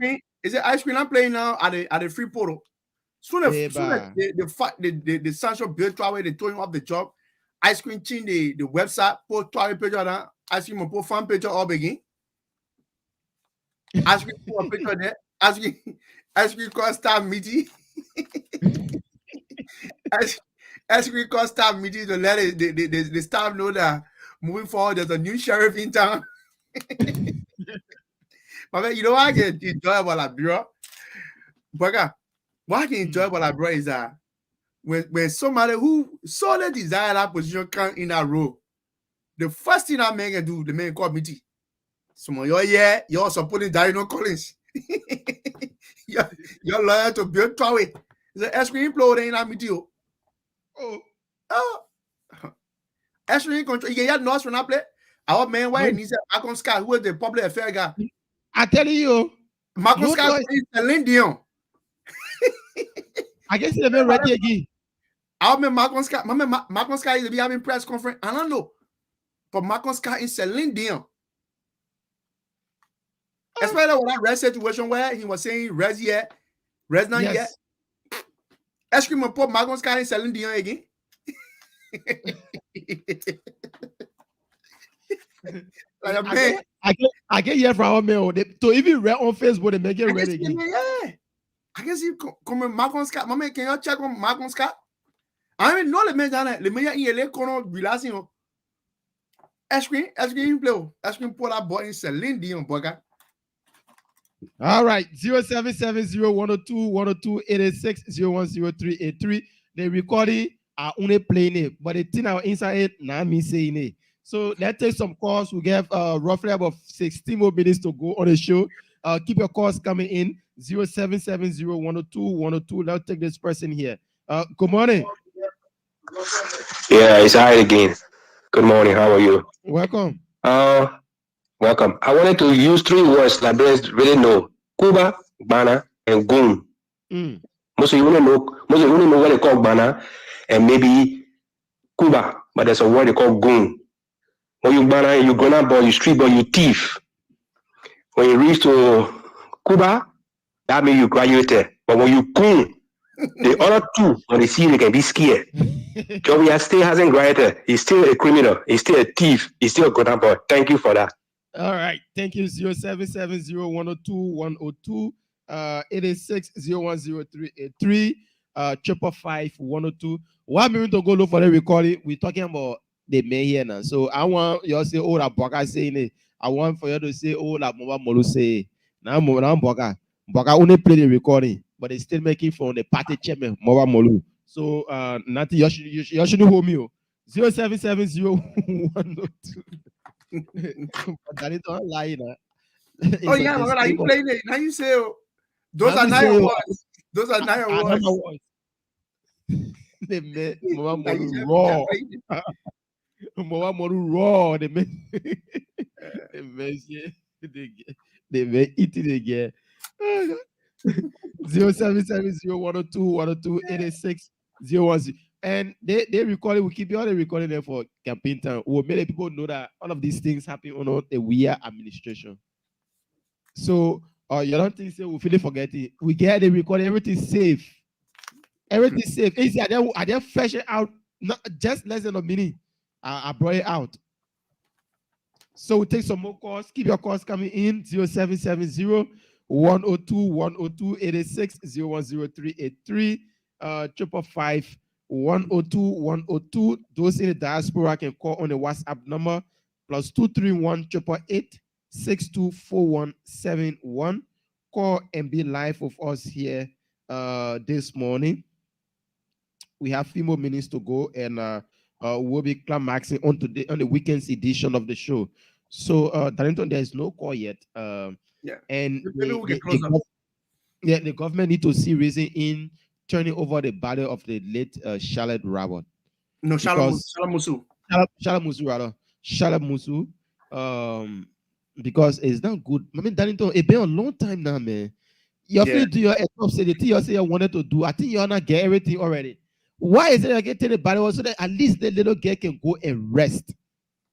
Is it ice cream I'm playing now at the free portal? Soon as the Sancho built away, they told him off the job. Ice cream change the website, put 12 page on ice cream put fan page all begin. Ice cream put a picture there. Ice cream call staff meeting. Ice cream call staff meeting to let the staff know that moving forward, there's a new sheriff in town. But you know what I can enjoy about that, bro? But what I can enjoy about that, bro, is that when somebody who solely desire that position come in that role, the first thing that man can do, the man committee. Some of you're supporting Dino Collins. you're loyal to Bill Trawe. The ice cream implode in that meeting. Ice cream control. You get North when I play. Our man, why he said Malcolm Scott, who is the public affair guy.
I tell you,
Malcolm Scott is Celine Dion.
I guess they've been ready again.
I remember Malcolm Scott. Malcolm Scott used to be having press conference. I don't know. But Malcolm Scott in Celine Dion. Especially when that red situation where he was saying res yet, res not yet. Ice cream and put Malcolm Scott in Celine Dion again. Like,
I get here from our mail. To even read on Facebook, they make it ready again.
Yeah. I guess you come Malcolm Scott. My man, can you check on Malcolm Scott? I don't even know the man down there. The man in LA corner relaxing. Ice cream play. Ice cream pour that boy in Celine Dion, boy.
All right, 0770-102-102-886-010383. The recording are only playing it, but the thing out inside it, now me saying it. So let's take some calls. We have roughly about 16 more minutes to go on the show. Keep your calls coming in. 0770-102-102. Let's take this person here. Good morning.
Yeah, it's I again. Good morning. How are you?
Welcome.
Welcome. I wanted to use 3 words Liberians really know: Cuba, Bana, and Goon. Most of you only know what they call Bana and maybe Cuba, but there's a word they call Goon. When you Bana, you gonna boy, you street boy, you thief. When you reach to Cuba, that means you graduated. But when you Goon, the other 2, when they see you, they can be scared. Joey still hasn't graduated. He's still a criminal. He's still a thief. He's still a good boy. Thank you for that.
All right. Thank you. 0770-102-102. 886-010383. 555-102. 1 minute to go look for the recording. We're talking about the men here now. So I want you to say, oh, that Boka saying it. I want for you to say, oh, that Mova Molu say. Now Boka. Boka only play the recording, but they still making from the party chairman, Mova Molu. So nothing, you shouldn't hold me. 0770-102. That is not lying.
Oh yeah, are you playing it? Now you say those are 9 awards. Those are 9 awards.
They made Mama raw. Mama raw. They made it again. 0770-102-102-886-010. And they recorded, we keep all the recording there for campaign time. We'll make people know that all of these things happen on a weird administration. So you don't think so we'll feel forget it. We get the recording, everything's safe. Everything's safe. Easy, I just fresh it out, not just less than a minute. I brought it out. So we take some more calls. Keep your calls coming in. 0770-102-102-886-0100383. 555-102-102. Those in the diaspora can call on the WhatsApp number +231-888-624171. Call and be live with us here this morning. We have 3 more minutes to go, and we'll be climaxing on the weekend's edition of the show. So, Darlington, there is no call yet. And the government need to see reason in turning over the body of the late Charlotte Robert.
No, Charlotte Musu.
Charlotte Musu. Because it's not good. I mean, Darlington, it's been a long time now, man. You're free to your say the thing you say you wanted to do. I think you're not get everything already. Why is it I get the body so that at least the little girl can go and rest?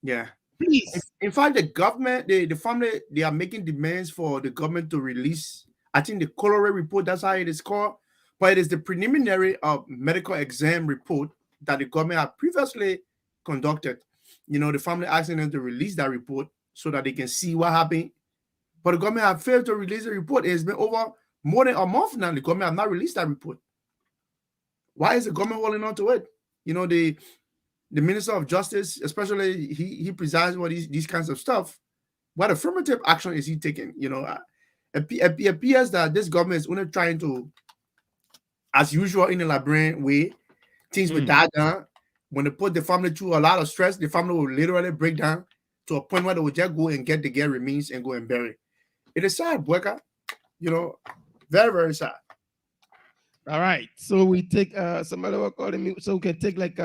Yeah.
Please.
In fact, the government, the family, they are making demands for the government to release, I think, the corollary report. That's how it is called. But it is the preliminary medical exam report that the government had previously conducted. You know, the family asking them to release that report so that they can see what happened. But the government have failed to release the report. It's been over more than a month now. The government have not released that report. Why is the government holding on to it? You know, the Minister of Justice, especially, he presides over these kinds of stuff. What affirmative action is he taking? You know, it appears that this government is only trying to, as usual in a Liberian way, things will die down. When they put the family through a lot of stress, the family will literally break down to a point where they will just go and get the girl remains and go and bury. It is sad, Bueka. You know, very, very sad.
All right. So we take somebody will call me. So we can take like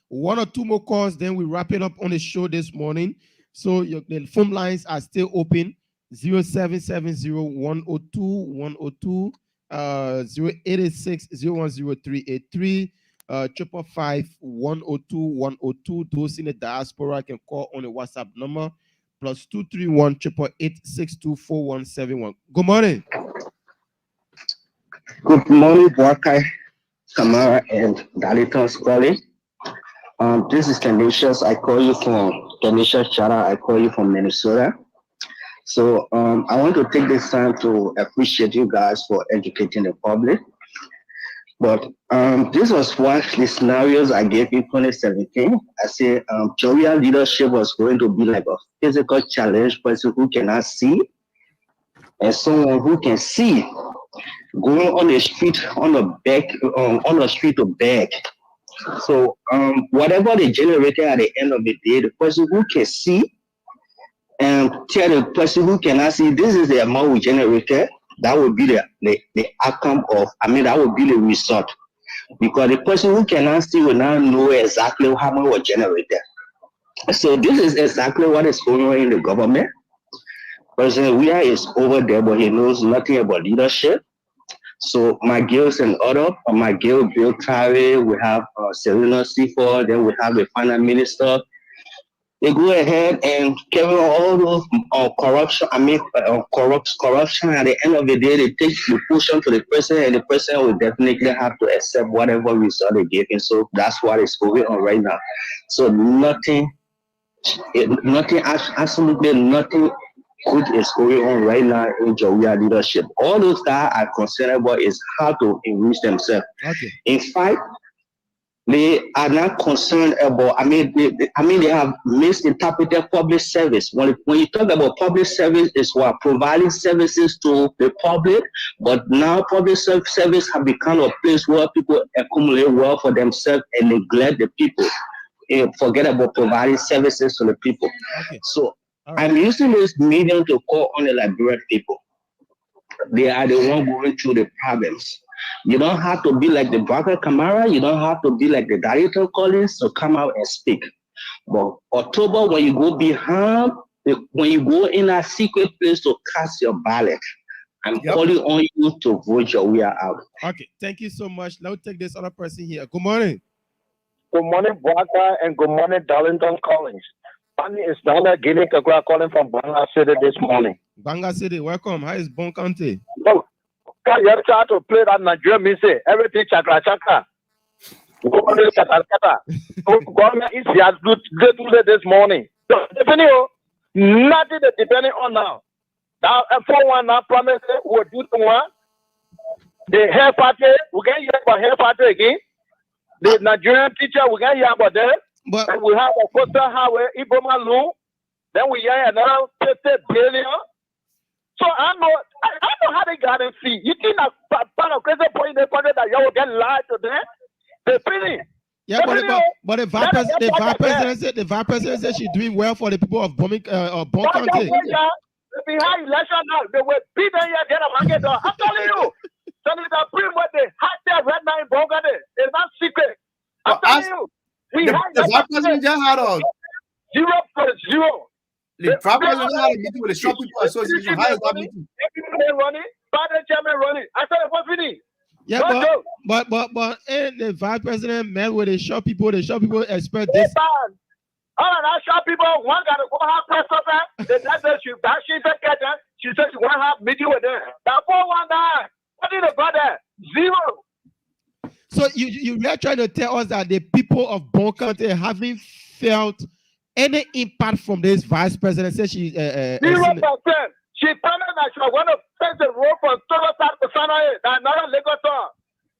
1 or 2 more calls. Then we wrap it up on the show this morning. So the phone lines are still open. 0770-102-102 0886 010383 555 Those in the diaspora can call on the WhatsApp number +231 888 Good morning.
Good morning, Boakai, Samara, and Dalitos calling. This is Canisius. I call you from Canisius Chara. I call you from Minnesota. So I want to take this time to appreciate you guys for educating the public. But this was one of the scenarios I gave in 2017. I said Jovial leadership was going to be like a physical challenge person who cannot see and someone who can see going on the street on the street to beg. So whatever they generated at the end of the day, the person who can see and tell the person who cannot see, this is the amount we generated, that would be the outcome of, that would be the result. Because the person who cannot see will not know exactly how much was generated. So this is exactly what is going on in the government. President Weah is over there, but he knows nothing about leadership. So my girls and other, my girl Bill Tari, we have Serena C4, then we have the finance minister. They go ahead and carry all those corruption. Corruption. At the end of the day, they take the push on to the president, and the president will definitely have to accept whatever result they give him. So that's what is going on right now. So absolutely nothing good is going on right now in Jovial leadership. All those that are concerned about is how to enrich themselves.
Okay.
In fact, they are not concerned about, they have misinterpreted public service. When you talk about public service, it's what providing services to the public, but now public service have become a place where people accumulate wealth for themselves and neglect the people. Forget about providing services to the people.
Okay.
So I'm using this medium to call on the Liberian people. They are the one going through the problems. You don't have to be like the Baka Kamara. You don't have to be like the Darito Collins to come out and speak. But October, when you go behind, when you go in a secret place to cast your ballot, I'm calling on you to vote your way out.
Okay, thank you so much. Now take this other person here. Good morning.
Good morning, Baka, and good morning, Darlington Collins. Funny is Donna Guinea Kakra calling from Banga City this morning.
Banga City, welcome. How is Bon County?
Oh, you have tried to play that Nigerian music. Everything chakra chakra. Government is here this morning. So, nothing is depending on now. Now, for one, now promise will do to one. The hair party, we can hear about hair party again. The Nigerian teacher, we can hear about them.
But
and we have a Costa Highway, Iboma Lu. Then we hear another 50 billion. So I know how they got in fee. You think that part of crazy point in the country that you will get lied to them? They finish.
Yeah, but the vice president said she's doing well for the people of Bon County.
Behind election now, they will beat them here, get a market door. I'm telling you, Senator Prim, what they had there right now in Bon County is not secret. I'm telling you.
The vice president just had a
0 for 0.
The vice president had a meeting with the Shop People Association. How is that meeting?
Running, chairman running. I said, what's finishing?
Yeah, but the vice president met with the shop people. The shop people expect this.
All right, shop people. One got to go have press up there. She said she want to have meeting with them. That 419. What did the brother? 0.
So you are trying to tell us that the people of Bon County haven't felt any impact from this vice president? Said she
0%. She promised that she was going to fix the road from Tolosat to Sanae, that another Lagos.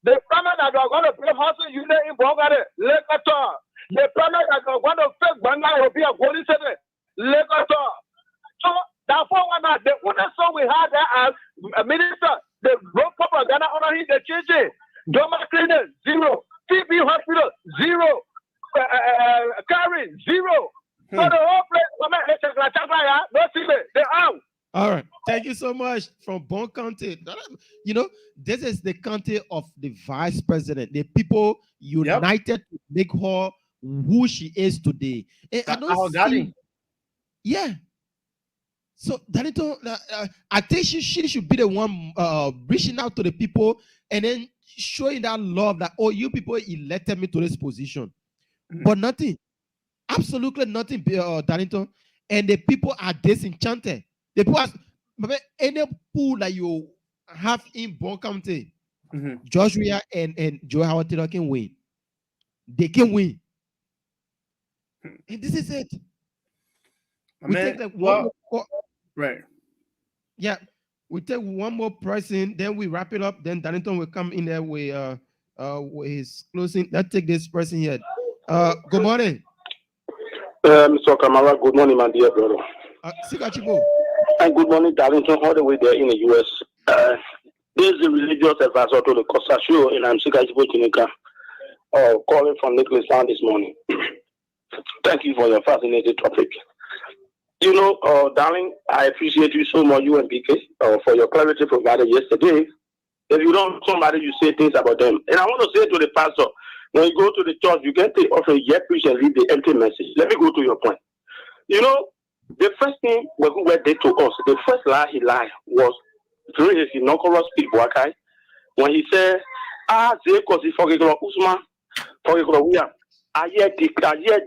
They promised that they were going to build housing unit in Bon County, Lagos. They promised that they were going to fix Banga will be a golden city, Lagos. So that 419, the only song we had there as a minister, the road propaganda on him, they changed it. Doma Clinic, 0. TB Hospital, 0. Karen, 0. So the whole place, no secret, they're out.
All right. Thank you so much from Bon County. You know, this is the county of the vice president. The people united to make her who she is today. And I don't see, yeah. So Danito, I think she should be the one reaching out to the people and then showing that love that, oh, you people elected me to this position. But nothing, absolutely nothing, Danito. And the people are disenchanted. The people are, any pool that you have in Bon County, Joshua and Joe Howard Taylor can win. They can win. And this is it. We take like one more,
right.
Yeah, we take one more person, then we wrap it up. Then Darlington will come in there with his closing. Let's take this person here. Good morning.
Mr. Kamara, good morning, my dear brother.
Sigachibo.
And good morning, Darlington, all the way there in the US. This is the religious advisor to the Costa Show, and I'm Sigachibo Chinika, calling from Nicholas Town this morning. Thank you for your fascinating topic. You know, darling, I appreciate you so much, you and BK, for your clarity provided yesterday. If you don't somebody, you say things about them. And I want to say to the pastor, when you go to the church, you get the offering, yet preach and leave the empty message. Let me go to your point. You know, the first thing Wegu did to us, the first lie he lied was during his inaugural speech, Boakai, when he said, they cause he forget Usman, forget William. I yet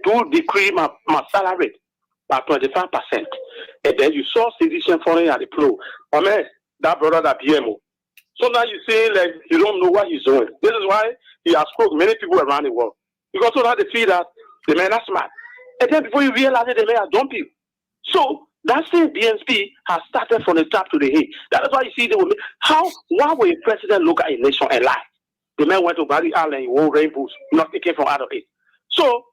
do decree my salary by 25%. And then you saw citizen falling at the floor. I mean, that brother, that BMO. So now you say, like, you don't know what he's doing. This is why he has spoken many people around the world. Because so now they feel that the man are smart. And then before you realize it, the man are dumb people. So that same BNP has started from the top to the head. That is why you see the women. Why will a president look at a nation and lie? The man went to Barry Allen, he wore rainbows, not taken from out of it. So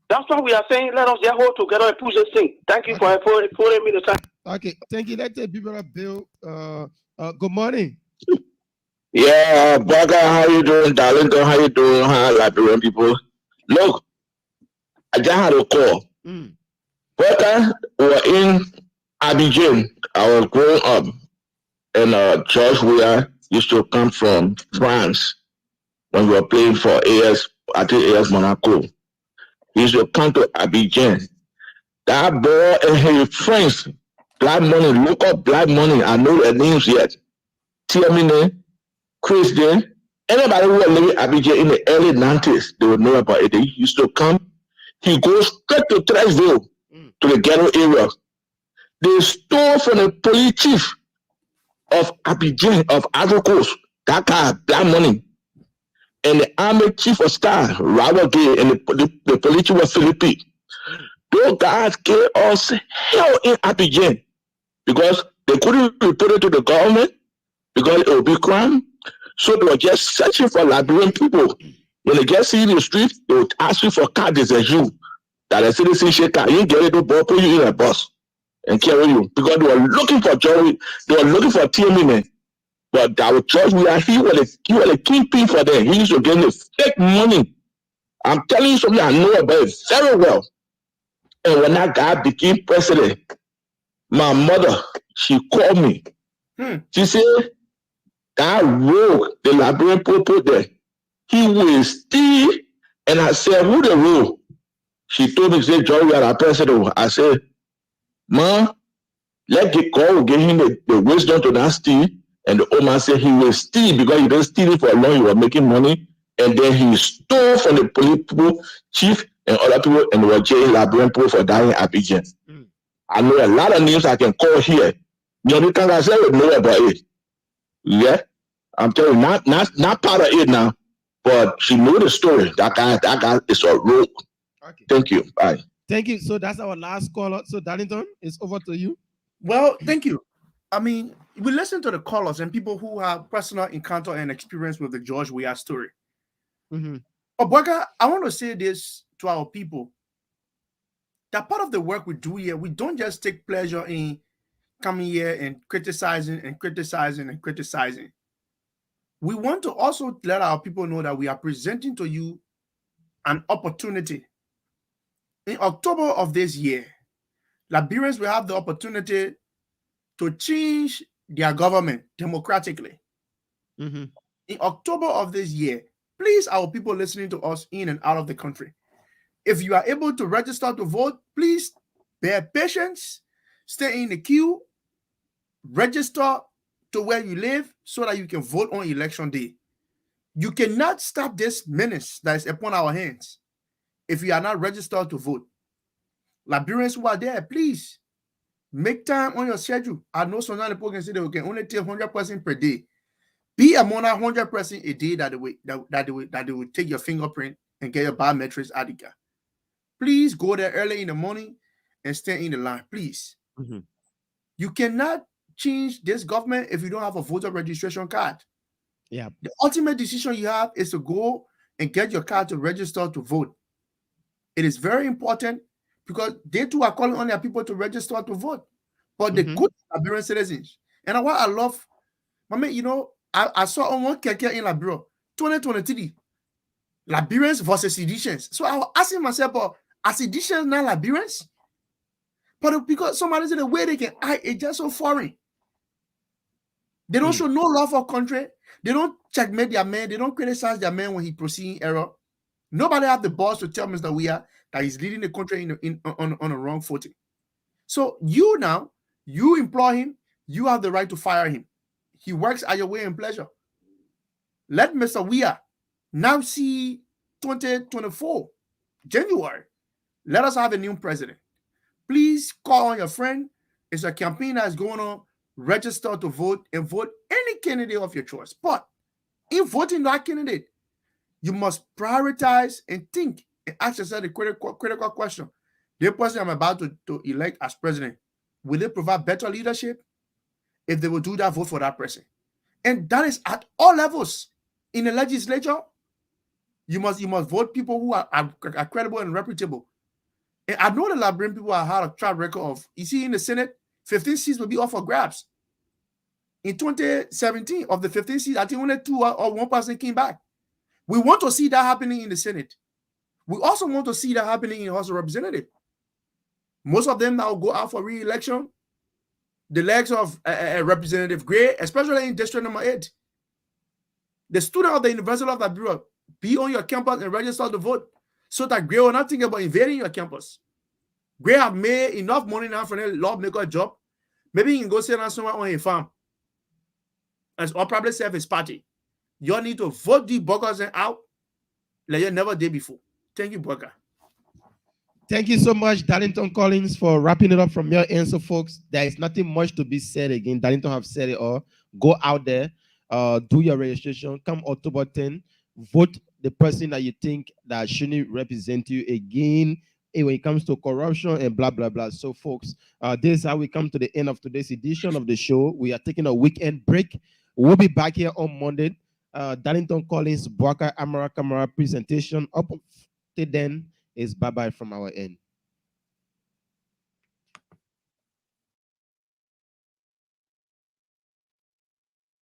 that's why we are saying, let us get hold together and push this thing. Thank you for putting me the time.
Okay, thank you. Let's take people up, Bill. Good morning.
Yeah, Baga, how you doing, Darlington? How you doing, Liberian people? Look, I just had a call. Baga, we were in Abidjan. I was growing up, and George Weah used to come from France when we were playing for AS Monaco. He used to come to Abidjan. That boy and his friends, Black Money, local Black Money, I know their names yet. Tiamine, Christian, anybody who was living in Abidjan in the early 90s, they would know about it. He used to come. He goes straight to Tresville, to the ghetto area. They stole from the police chief of Abidjan, of Ivory Coast, that guy, Black Money, and the army chief of staff, Robert Gay, and the police chief of Philippe. Those guys gave us hell in Abidjan because they couldn't report it to the government because it would be crime. So they were just searching for Liberian people. When they get see in the street, they would ask you for card as a you. That a citizenship card. You get it, they'll put you in a bus and carry you. Because they were looking for Joey, they were looking for TME man. But our church, he was a kingpin for them. He used to get the fake money. I'm telling you something I know about it very well. And when that guy became president, my mother, she called me. She said, that rogue, the Liberian people there, he will steal. And I said, who the rogue? She told me, say, Joe, we are our president. I said, Ma, let the call give him the wisdom to not steal. And the old man said he will steal because he didn't steal it for long, he was making money. And then he stole from the political chief and other people and were jailing Liberian people for dying at Abidjan. I know a lot of names I can call here. You know, because I said we know about it. Yeah, I'm telling you, not part of it now, but she knew the story. That guy is a rogue. Okay. Thank you. Bye.
Thank you. So that's our last caller. So Darlington, it's over to you.
Well, thank you. I mean, we listen to the callers and people who have personal encounter and experience with the George Weah story. But Boga, I want to say this to our people. That part of the work we do here, we don't just take pleasure in coming here and criticizing and criticizing and criticizing. We want to also let our people know that we are presenting to you an opportunity. In October of this year, Liberians will have the opportunity to change their government democratically. In October of this year, please, our people listening to us in and out of the country, if you are able to register to vote, please bear patience stay in the queue, register to where you live so that you can vote on election day. You cannot stop this menace that is upon our hands if you are not registered to vote. Liberians who are there, please make time on your schedule. I know sometimes people can say they can only take 100% per day. Be among that 100% a day that they will take your fingerprint and get your biometrics out of there. Please go there early in the morning and stand in the line, please. You cannot change this government if you don't have a voter registration card.
Yeah.
The ultimate decision you have is to go and get your card to register to vote. It is very important because they too are calling on their people to register to vote. But the good Liberian citizens, and what I love, I mean, you know, I saw on one keke in Liberia, 2023, Liberians versus seditions. So I was asking myself, are seditions not Liberians? But because somebody said the way they can act is just so foreign. They don't show no love for country. They don't checkmate their man. They don't criticize their man when he proceeds in error. Nobody have the balls to tell Mr. Weah that he's leading the country on a wrong footing. So you now, you employ him, you have the right to fire him. He works at your way and pleasure. Let Mr. Weah now see 2024, January. Let us have a new president. Please call on your friend. It's a campaign that's going on. Register to vote and vote any candidate of your choice. But in voting that candidate, you must prioritize and think and ask yourself the critical question. The person I'm about to elect as president, will they provide better leadership? If they will do that, vote for that person. And that is at all levels. In the legislature, you must vote people who are credible and reputable. And I know the Liberian people have had a track record of, you see, in the Senate, 15 seats will be up for grabs. In 2017, of the 15 seats, I think only 2 or 1 person came back. We want to see that happening in the Senate. We also want to see that happening in the House of Representatives. Most of them now go out for re-election. The legs of Representative Gray, especially in District Number 8. The student of the University of Liberia, be on your campus and register to vote so that Gray will not think about invading your campus. Gray have made enough money now for a lawmaker job. Maybe he can go sit down somewhere on a farm or probably serve his party. You need to vote the buggers out like you never did before. Thank you, Bugger.
Thank you so much, Darlington Collins, for wrapping it up from your end. So, folks, there is nothing much to be said again. Darlington have said it all. Go out there, do your registration. Come October 10, vote the person that you think that shouldn't represent you again when it comes to corruption and blah, blah, blah. So, folks, this is how we come to the end of today's edition of the show. We are taking a weekend break. We'll be back here on Monday. Darlington Collins, Bwaka Amara Kamara presentation. Up till then is bye-bye from our end.